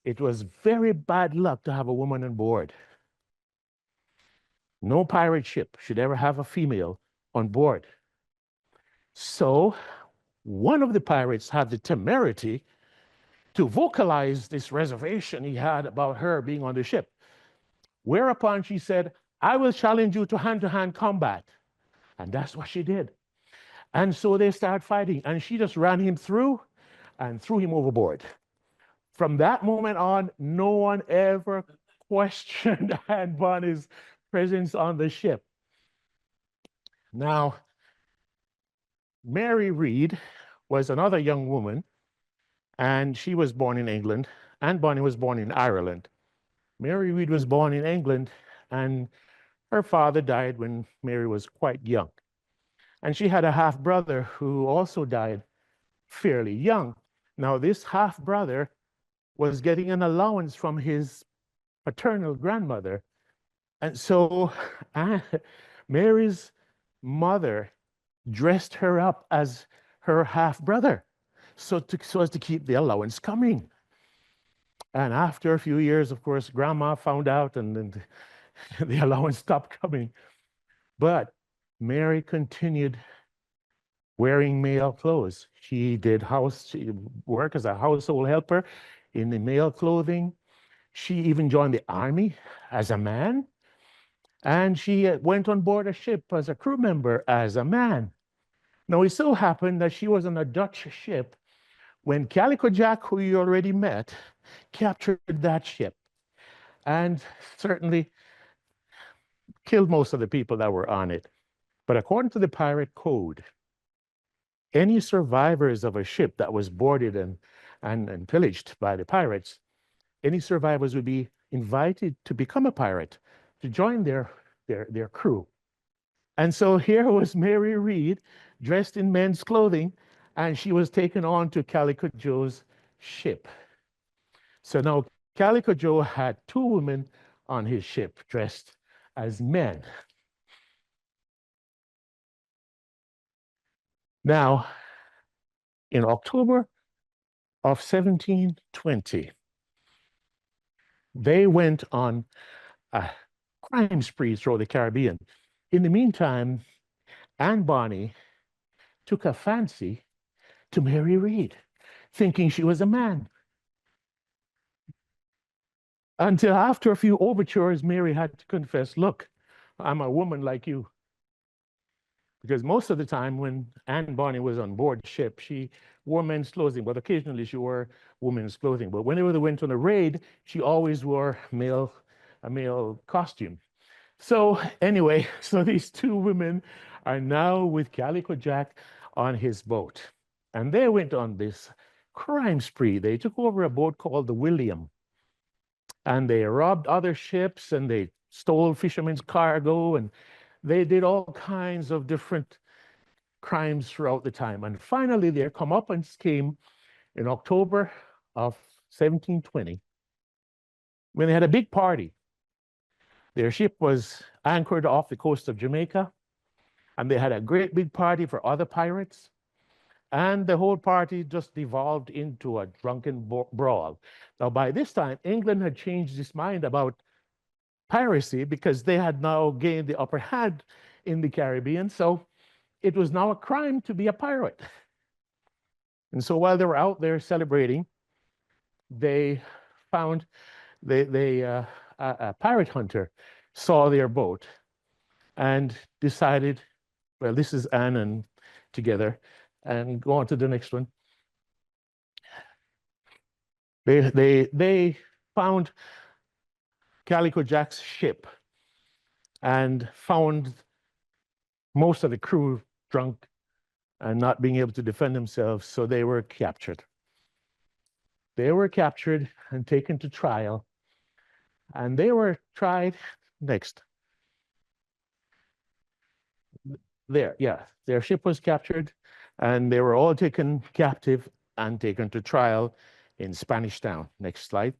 it was very bad luck to have a woman on board. No pirate ship should ever have a female on board. So one of the pirates had the temerity to vocalize this reservation he had about her being on the ship. Whereupon she said, I will challenge you to hand-to-hand combat. And that's what she did. And so they started fighting, and she just ran him through and threw him overboard. From that moment on, no one ever questioned Anne Bonny's presence on the ship. Now, Mary Read was another young woman, and she was born in England. Anne Bonny was born in Ireland. Mary Read was born in England, and her father died when Mary was quite young. And she had a half brother who also died fairly young. Now, this half brother was getting an allowance from his paternal grandmother. And so Mary's mother dressed her up as her half brother so as to keep the allowance coming. And after a few years, of course, grandma found out and then the allowance stopped coming. But Mary continued wearing male clothes. She did work as a household helper in the male clothing. She even joined the army as a man. And she went on board a ship as a crew member as a man. Now, it so happened that she was on a Dutch ship when Calico Jack, who you already met, captured that ship and certainly killed most of the people that were on it. But according to the pirate code, any survivors of a ship that was boarded and pillaged by the pirates, any survivors would be invited to become a pirate, to join their crew. And so here was Mary Read, dressed in men's clothing, and she was taken on to Calico Joe's ship. So now Calico Joe had two women on his ship dressed as men. Now, in October of 1720, they went on a crime spree through the Caribbean. In the meantime, Anne Bonny took a fancy to Mary Read, thinking she was a man. Until after a few overtures, Mary had to confess, look, I'm a woman like you. Because most of the time when Anne Bonny was on board ship, she wore men's clothing, but occasionally she wore women's clothing. But whenever they went on a raid, she always wore a male costume. So anyway, so these two women are now with Calico Jack on his boat. And they went on this crime spree. They took over a boat called the William. And they robbed other ships and they stole fishermen's cargo and they did all kinds of different crimes throughout the time. And finally, their comeuppance came in October of 1720 when they had a big party. Their ship was anchored off the coast of Jamaica, and they had a great big party for other pirates. And the whole party just devolved into a drunken brawl. Now, by this time, England had changed its mind about piracy because they had now gained the upper hand in the Caribbean. So it was now a crime to be a pirate. And so while they were out there celebrating, they found a pirate hunter saw their boat and decided, well, this is Anne and together, and go on to the next one. They found Calico Jack's ship and found most of the crew drunk and not being able to defend themselves, so they were captured. They were captured and taken to trial, and they were tried next. Their ship was captured, and they were all taken captive and taken to trial in Spanish Town. Next slide.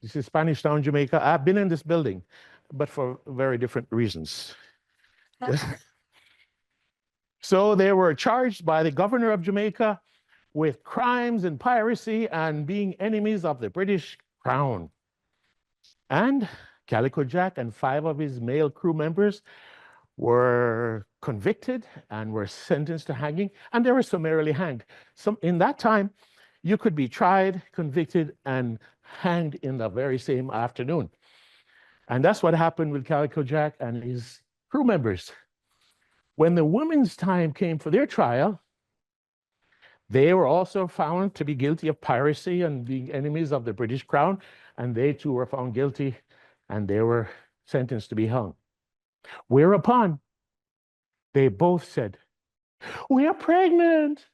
This is Spanish Town, Jamaica. I've been in this building, but for very different reasons. So they were charged by the governor of Jamaica with crimes and piracy and being enemies of the British crown. And Calico Jack and 5 of his male crew members were convicted and were sentenced to hanging, and they were summarily hanged. In that time, you could be tried, convicted, and hanged in the very same afternoon. And that's what happened with Calico Jack and his crew members. When the women's time came for their trial, they were also found to be guilty of piracy and being enemies of the British crown, and they too were found guilty, and they were sentenced to be hung. Whereupon, they both said, We are pregnant.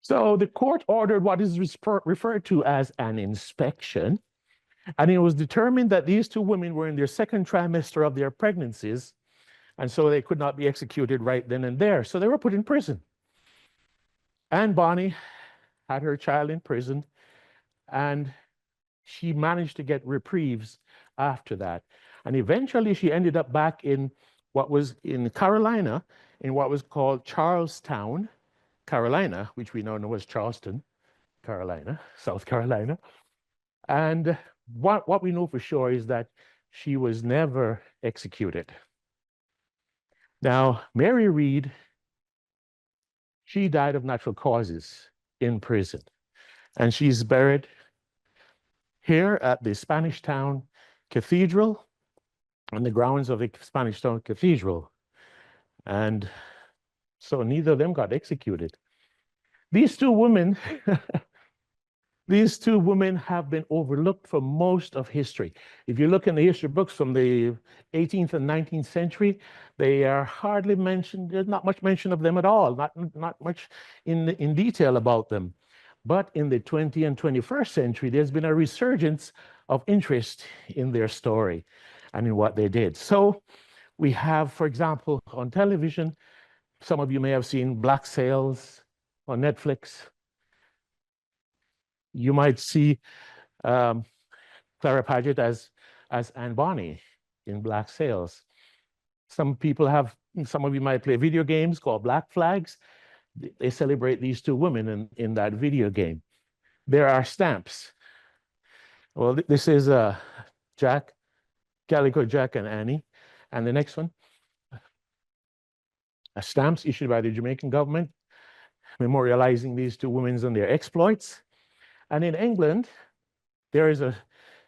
So the court ordered what is referred to as an inspection. And it was determined that these two women were in their second trimester of their pregnancies. And so they could not be executed right then and there. So they were put in prison. And Bonnie had her child in prison. And she managed to get reprieves after that. And eventually she ended up back in what was in Carolina, in what was called Charlestown, Carolina, which we now know as Charleston, Carolina, South Carolina. And what we know for sure is that she was never executed. Now, Mary Read, she died of natural causes in prison. And she's buried here at the Spanish Town Cathedral, on the grounds of the Spanish Town Cathedral. And so neither of them got executed. These two women, these two women have been overlooked for most of history. If you look in the history books from the 18th and 19th century, they are hardly mentioned. There's not much mention of them at all, not much in detail about them. But in the 20th and 21st century, there's been a resurgence of interest in their story and in what they did. So we have, for example, on television, some of you may have seen Black Sails on Netflix. You might see Clara Paget as Anne Bonny in Black Sails. Some of you might play video games called Black Flags. They celebrate these two women in that video game. There are stamps. Well, this is Jack, Calico Jack and Annie. And the next one, stamps issued by the Jamaican government, memorializing these two women and their exploits. And in England, there is a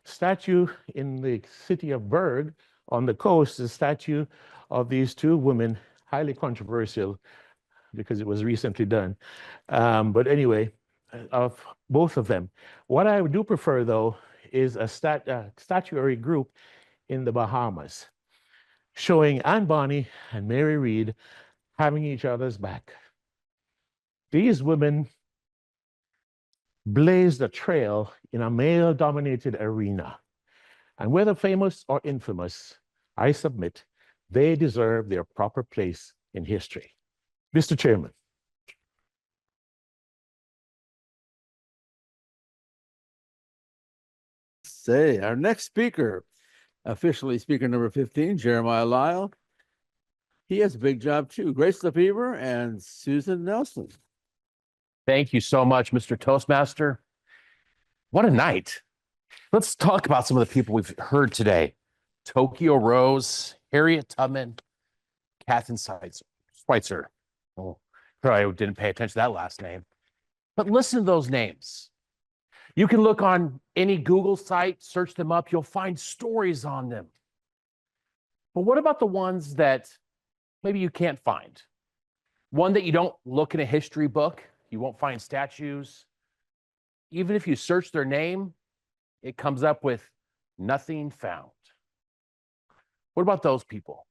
statue in the city of Berg on the coast, a statue of these two women, highly controversial because it was recently done. But anyway, of both of them. What I do prefer, though, is a statuary group in the Bahamas, showing Anne Bonny and Mary Read having each other's back. These women blazed a trail in a male-dominated arena. And whether famous or infamous, I submit, they deserve their proper place in history. Mr. Chairman. Say, our next speaker, officially speaker number 15, Jeremiah Lyle. He has a big job too. Grace Lefevre and Susan Nelson. Thank you so much, Mr. Toastmaster. What a night. Let's talk about some of the people we've heard today. Tokyo Rose, Harriet Tubman, Catherine Schweitzer. Oh, probably didn't pay attention to that last name. But listen to those names. You can look on any Google site, search them up, you'll find stories on them. But what about the ones that maybe you can't find? One that you don't look in a history book, you won't find statues. Even if you search their name, it comes up with nothing found. What about those people?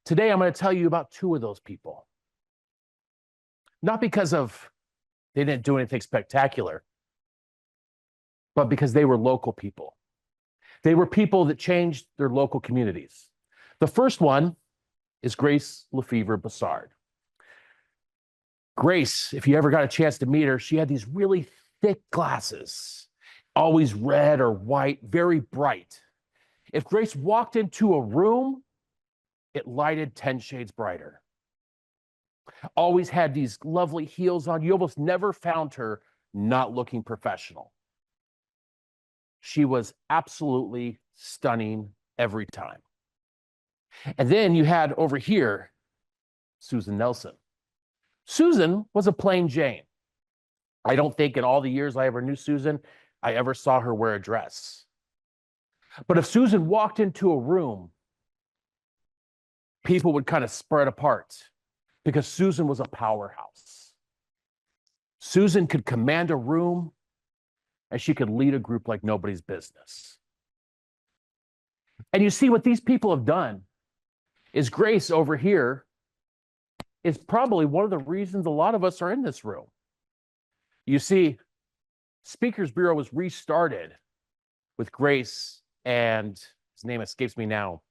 Today, I'm going to tell you about two of those people. Not because they didn't do anything spectacular, but because they were local people. They were people that changed their local communities. The first one is Grace Lefevre Bassard. Grace, if you ever got a chance to meet her, she had these really thick glasses, always red or white, very bright. If Grace walked into a room, it lighted 10 shades brighter. Always had these lovely heels on. You almost never found her not looking professional. She was absolutely stunning every time. And then you had over here, Susan Nelson. Susan was a plain Jane. I don't think in all the years I ever knew Susan, I ever saw her wear a dress. But if Susan walked into a room, people would kind of spread apart because Susan was a powerhouse. Susan could command a room and she could lead a group like nobody's business. And you see what these people have done is Grace over here is probably one of the reasons a lot of us are in this room. You see, Speakers Bureau was restarted with Grace and his name escapes me now.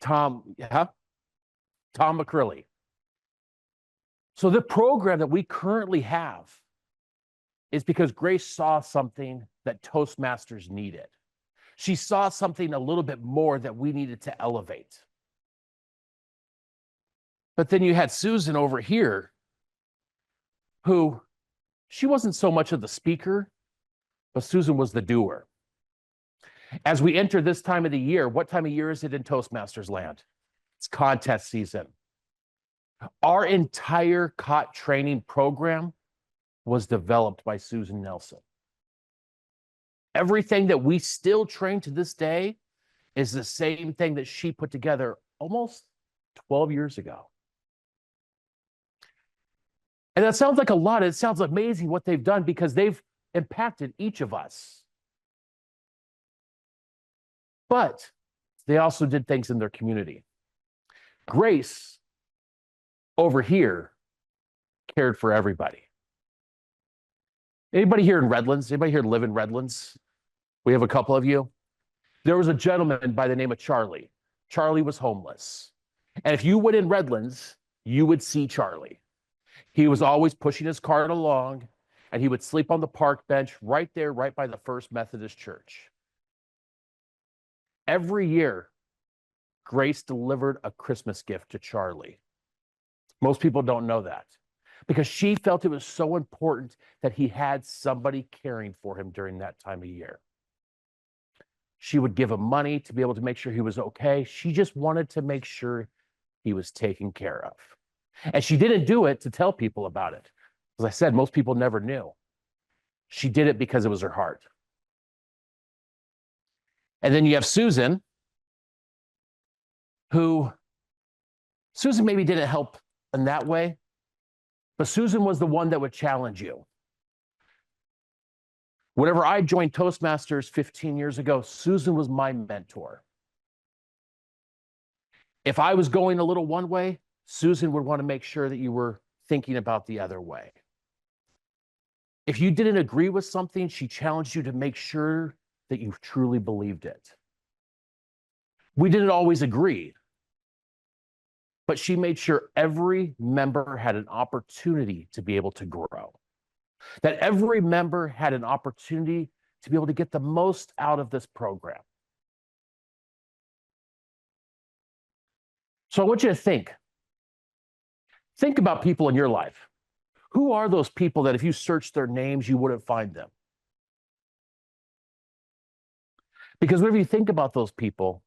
Tom McCrilly. So the program that we currently have is because Grace saw something that Toastmasters needed. She saw something a little bit more that we needed to elevate. But then you had Susan over here, who she wasn't so much of the speaker, but Susan was the doer. As we enter this time of the year, what time of year is it in Toastmasters land? It's contest season. Our entire COT training program was developed by Susan Nelson. Everything that we still train to this day is the same thing that she put together almost 12 years ago. And that sounds like a lot. It sounds amazing what they've done because they've impacted each of us. But they also did things in their community. Grace over here cared for everybody. Anybody here in Redlands? Anybody here live in Redlands? We have a couple of you. There was a gentleman by the name of Charlie. Charlie was homeless. And if you went in Redlands, you would see Charlie. He was always pushing his cart along, and he would sleep on the park bench right there, right by the First Methodist Church. Every year, Grace delivered a Christmas gift to Charlie. Most people don't know that because she felt it was so important that he had somebody caring for him during that time of year. She would give him money to be able to make sure he was okay. She just wanted to make sure he was taken care of. And she didn't do it to tell people about it. As I said, most people never knew. She did it because it was her heart. And then you have Susan, who Susan maybe didn't help in that way, but Susan was the one that would challenge you. Whenever I joined Toastmasters 15 years ago, Susan was my mentor. If I was going a little one way, Susan would want to make sure that you were thinking about the other way. If you didn't agree with something, she challenged you to make sure that you truly believed it. We didn't always agree, but she made sure every member had an opportunity to be able to grow, that every member had an opportunity to be able to get the most out of this program. So I want you to think about people in your life. Who are those people that if you search their names, you wouldn't find them? Because whenever you think about those people,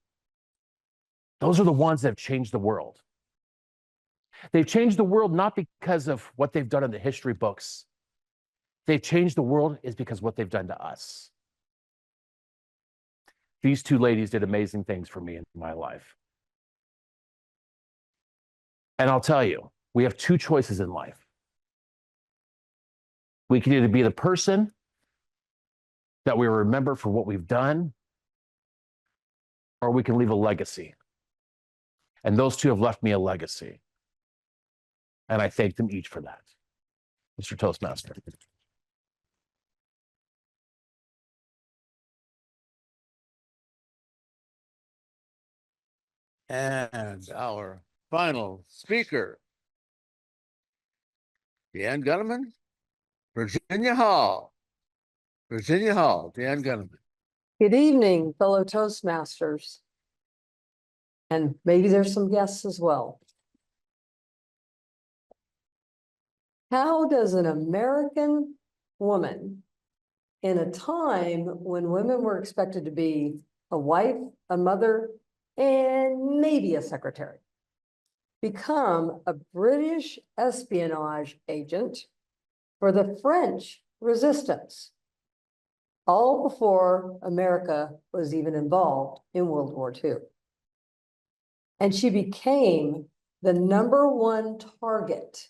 those are the ones that have changed the world. They've changed the world not because of what they've done in the history books. They've changed the world is because of what they've done to us. These two ladies did amazing things for me in my life. And I'll tell you, we have two choices in life. We can either be the person that we remember for what we've done, or we can leave a legacy. And those two have left me a legacy. And I thank them each for that. Mr. Toastmaster. And our final speaker, Deanne Gunneman, Virginia Hall. Virginia Hall, Deanne Gunneman. Good evening, fellow Toastmasters. And maybe there's some guests as well. How does an American woman, in a time when women were expected to be a wife, a mother, and maybe a secretary, become a British espionage agent for the French resistance, all before America was even involved in World War II? And she became the #1 target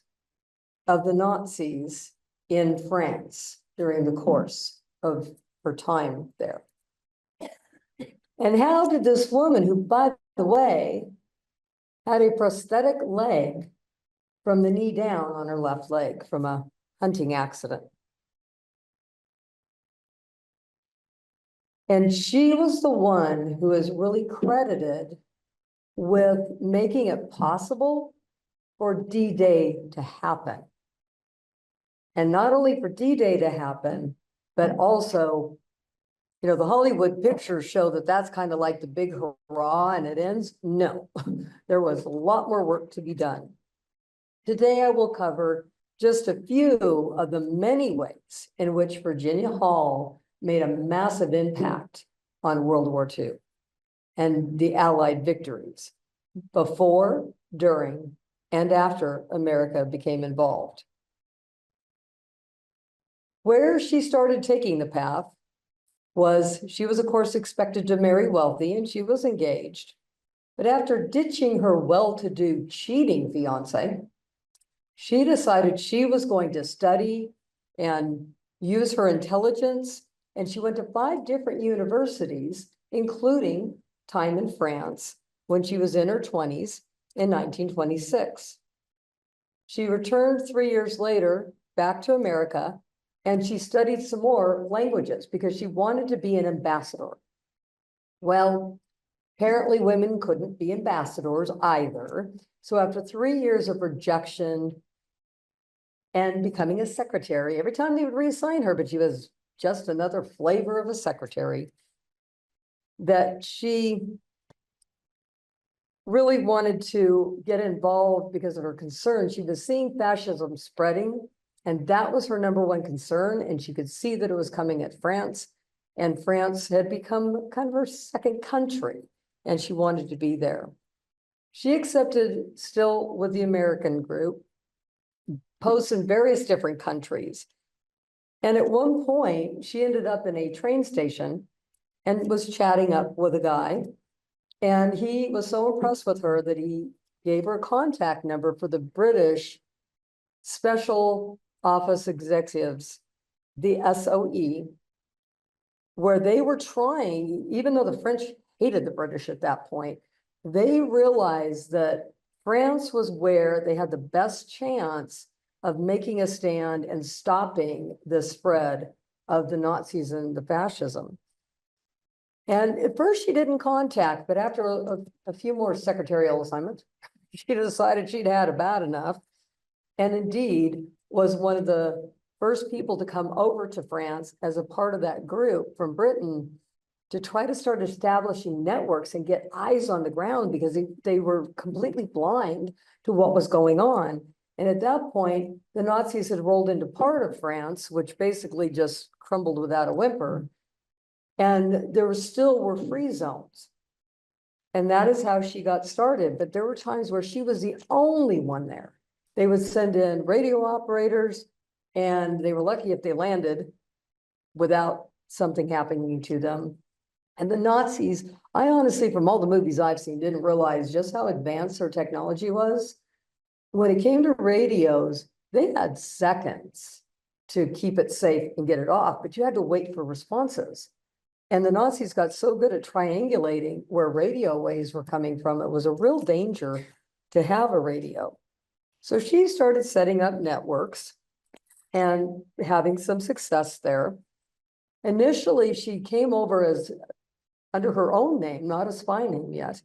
of the Nazis in France during the course of her time there. And how did this woman, who, by the way, had a prosthetic leg from the knee down on her left leg from a hunting accident. And she was the one who is really credited with making it possible for D-Day to happen. And not only for D-Day to happen, but also, you know, the Hollywood pictures show that that's kind of like the big hurrah and it ends. No, there was a lot more work to be done. Today, I will cover just a few of the many ways in which Virginia Hall made a massive impact on World War II and the Allied victories before, during, and after America became involved. Where she started taking the path was she was, of course, expected to marry wealthy, and she was engaged. But after ditching her well-to-do cheating fiance, she decided she was going to study and use her intelligence, and she went to 5 different universities, including time in France when she was in her 20s in 1926. She returned 3 years later back to America, and she studied some more languages because she wanted to be an ambassador. Well, apparently women couldn't be ambassadors either. So after 3 years of rejection and becoming a secretary, every time they would reassign her, but she was just another flavor of a secretary, that she really wanted to get involved because of her concern. She was seeing fascism spreading, and that was her #1 concern. And she could see that it was coming at France, and France had become kind of her second country, and she wanted to be there. She accepted still with the American group, posts in various different countries. And at one point, she ended up in a train station and was chatting up with a guy. And he was so impressed with her that he gave her a contact number for the British Special Office Executives, the SOE, where they were trying, even though the French hated the British at that point, they realized that France was where they had the best chance of making a stand and stopping the spread of the Nazis and the fascism. And at first she didn't contact, but after a few more secretarial assignments, she decided she'd had about enough, and indeed was one of the first people to come over to France as a part of that group from Britain to try to start establishing networks and get eyes on the ground, because they were completely blind to what was going on. And at that point, the Nazis had rolled into part of France, which basically just crumbled without a whimper. And there were free zones. And that is how she got started. But there were times where she was the only one there. They would send in radio operators, and they were lucky if they landed without something happening to them. And the Nazis, I honestly, from all the movies I've seen, didn't realize just how advanced their technology was. When it came to radios, they had seconds to keep it safe and get it off, but you had to wait for responses. And the Nazis got so good at triangulating where radio waves were coming from, it was a real danger to have a radio. So she started setting up networks and having some success there. Initially, she came over as under her own name, not a spy name yet,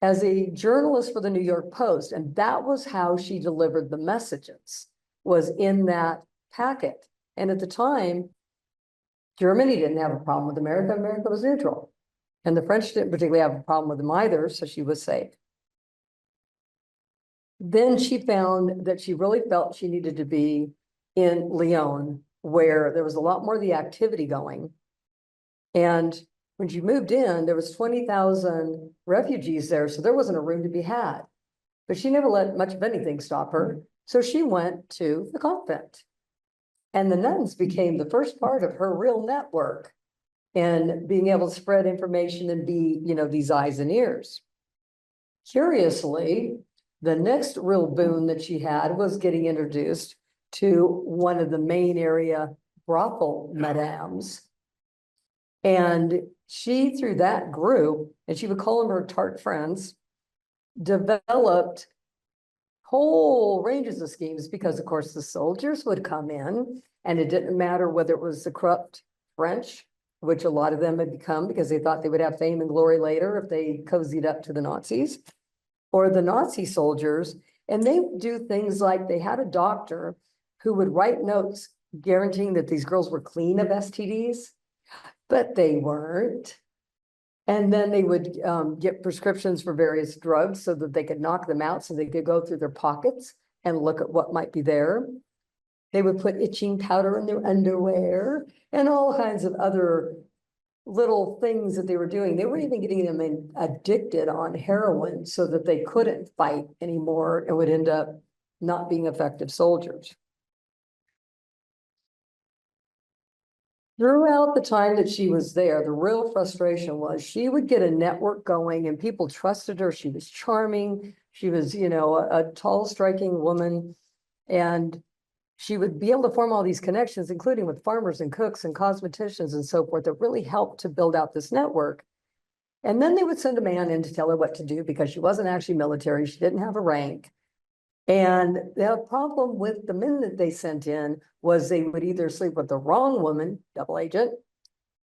as a journalist for the New York Post. And that was how she delivered the messages, was in that packet. And at the time, Germany didn't have a problem with America. America was neutral. And the French didn't particularly have a problem with them either, so she was safe. Then she found that she really felt she needed to be in Lyon, where there was a lot more of the activity going. And when she moved in, there was 20,000 refugees there, so there wasn't a room to be had. But she never let much of anything stop her. So she went to the convent. And the nuns became the first part of her real network and being able to spread information and be, you know, these eyes and ears. Curiously, the next real boon that she had was getting introduced to one of the main area brothel madames. And she, through that group, and she would call them her tart friends, developed whole ranges of schemes because, of course, the soldiers would come in, and it didn't matter whether it was the corrupt French, which a lot of them had become because they thought they would have fame and glory later if they cozied up to the Nazis, or the Nazi soldiers. And they would do things like they had a doctor who would write notes guaranteeing that these girls were clean of STDs, but they weren't. And then they would get prescriptions for various drugs so that they could knock them out, so they could go through their pockets and look at what might be there. They would put itching powder in their underwear and all kinds of other little things that they were doing. They were even getting them addicted on heroin so that they couldn't fight anymore and would end up not being effective soldiers. Throughout the time that she was there, the real frustration was she would get a network going and people trusted her. She was charming. She was, you know, a tall, striking woman. And she would be able to form all these connections, including with farmers and cooks and cosmeticians and so forth, that really helped to build out this network. And then they would send a man in to tell her what to do because she wasn't actually military. She didn't have a rank. And the problem with the men that they sent in was they would either sleep with the wrong woman, double agent,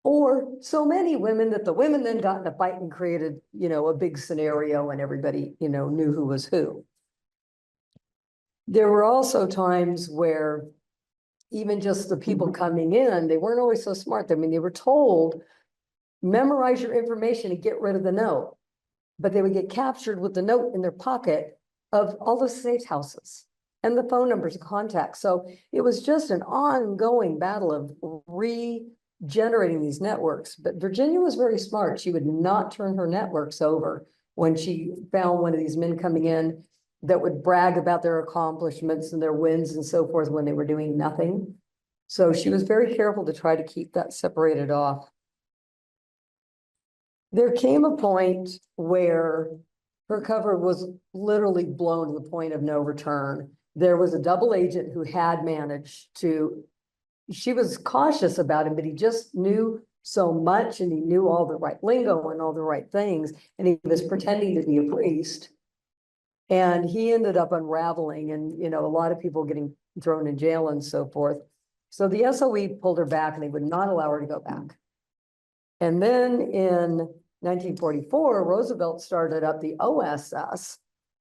or so many women that the women then got in a fight and created, you know, a big scenario and everybody, you know, knew who was who. There were also times where even just the people coming in, they weren't always so smart. I mean, they were told, memorize your information and get rid of the note. But they would get captured with the note in their pocket of all the safe houses and the phone numbers of contacts. So it was just an ongoing battle of regenerating these networks. But Virginia was very smart. She would not turn her networks over when she found one of these men coming in that would brag about their accomplishments and their wins and so forth when they were doing nothing. So she was very careful to try to keep that separated off. There came a point where her cover was literally blown to the point of no return. There was a double agent who had managed to, she was cautious about him, but he just knew so much and he knew all the right lingo and all the right things. And he was pretending to be a priest. And he ended up unraveling and, you know, a lot of people getting thrown in jail and so forth. So the SOE pulled her back and they would not allow her to go back. And then in 1944, Roosevelt started up the OSS,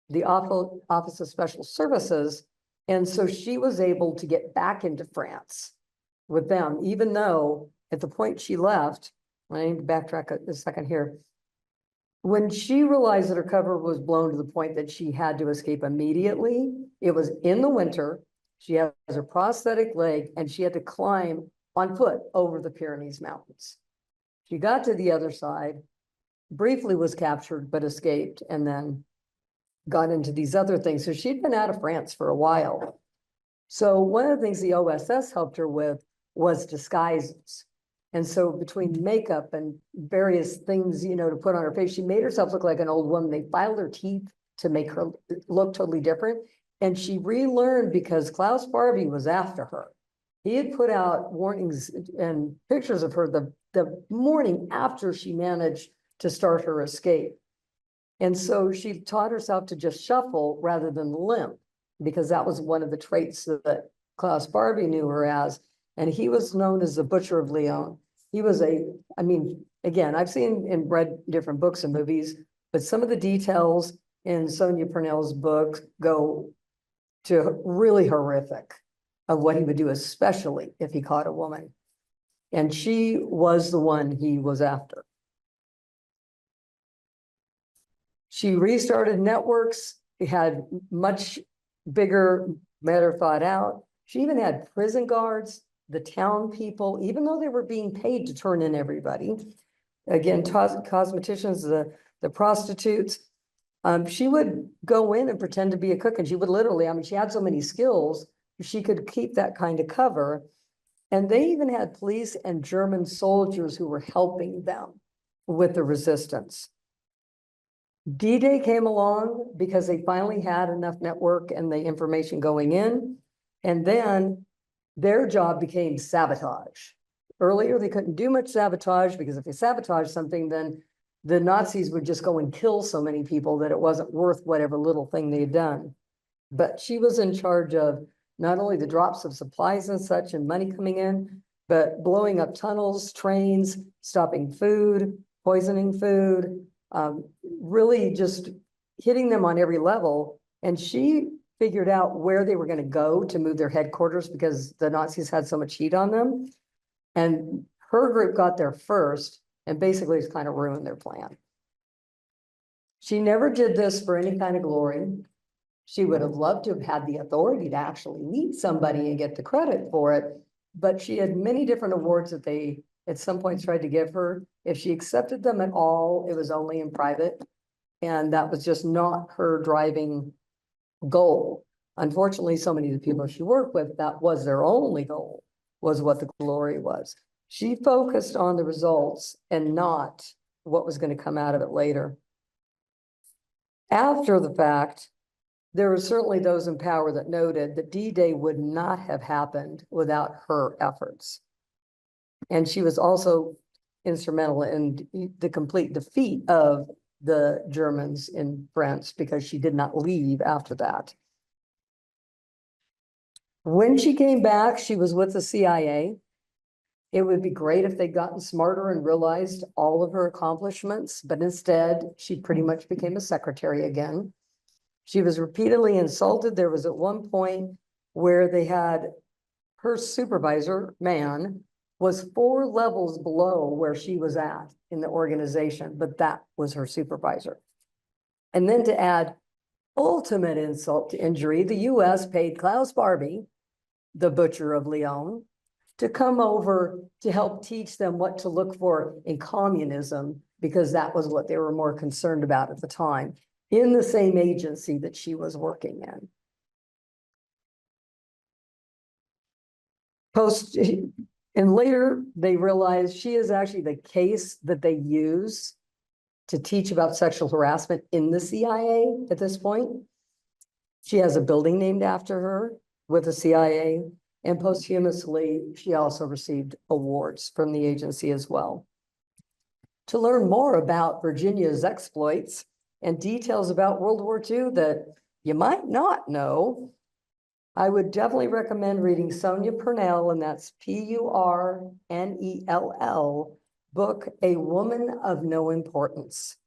the Office of Special Services. And so she was able to get back into France with them, even though at the point she left, I need to backtrack a second here. When she realized that her cover was blown to the point that she had to escape immediately, it was in the winter. She has a prosthetic leg and she had to climb on foot over the Pyrenees Mountains. She got to the other side, briefly was captured, but escaped, and then got into these other things. So she'd been out of France for a while. So one of the things the OSS helped her with was disguises. And so between makeup and various things, you know, to put on her face, she made herself look like an old woman. They filed her teeth to make her look totally different. And she relearned because Klaus Barbie was after her. He had put out warnings and pictures of her the morning after she managed to start her escape. And so she taught herself to just shuffle rather than limp, because that was one of the traits that Klaus Barbie knew her as. And he was known as the Butcher of Lyon. He was I mean, again, I've seen and read different books and movies, but some of the details in Sonia Purnell's book go to really horrific of what he would do, especially if he caught a woman. And she was the one he was after. She restarted networks. It had much bigger, better thought out. She even had prison guards, the town people, even though they were being paid to turn in everybody. Again, cosmeticians, the prostitutes. She would go in and pretend to be a cook, and she would literally, I mean, she had so many skills, she could keep that kind of cover. And they even had police and German soldiers who were helping them with the resistance. D-Day came along because they finally had enough network and the information going in. And then their job became sabotage. Earlier, they couldn't do much sabotage because if they sabotaged something, then the Nazis would just go and kill so many people that it wasn't worth whatever little thing they'd done. But she was in charge of not only the drops of supplies and such and money coming in, but blowing up tunnels, trains, stopping food, poisoning food, really just hitting them on every level. And she figured out where they were going to go to move their headquarters because the Nazis had so much heat on them. And her group got there first and basically just kind of ruined their plan. She never did this for any kind of glory. She would have loved to have had the authority to actually meet somebody and get the credit for it. But she had many different awards that they at some point tried to give her. If she accepted them at all, it was only in private. And that was just not her driving goal. Unfortunately, so many of the people she worked with, that was their only goal, was what the glory was. She focused on the results and not what was going to come out of it later. After the fact, there were certainly those in power that noted that D-Day would not have happened without her efforts. And she was also instrumental in the complete defeat of the Germans in France because she did not leave after that. When she came back, she was with the CIA. It would be great if they'd gotten smarter and realized all of her accomplishments, but instead she pretty much became a secretary again. She was repeatedly insulted. There was at one point where they had her supervisor, man, was 4 levels below where she was at in the organization, but that was her supervisor. And then to add ultimate insult to injury, the US paid Klaus Barbie, the butcher of Lyon, to come over to help teach them what to look for in communism, because that was what they were more concerned about at the time, in the same agency that she was working in. And later they realized she is actually the case that they use to teach about sexual harassment in the CIA at this point. She has a building named after her with the CIA, and posthumously, she also received awards from the agency as well. To learn more about Virginia's exploits and details about World War II that you might not know, I would definitely recommend reading Sonia Purnell, and that's Purnell, book, A Woman of No Importance.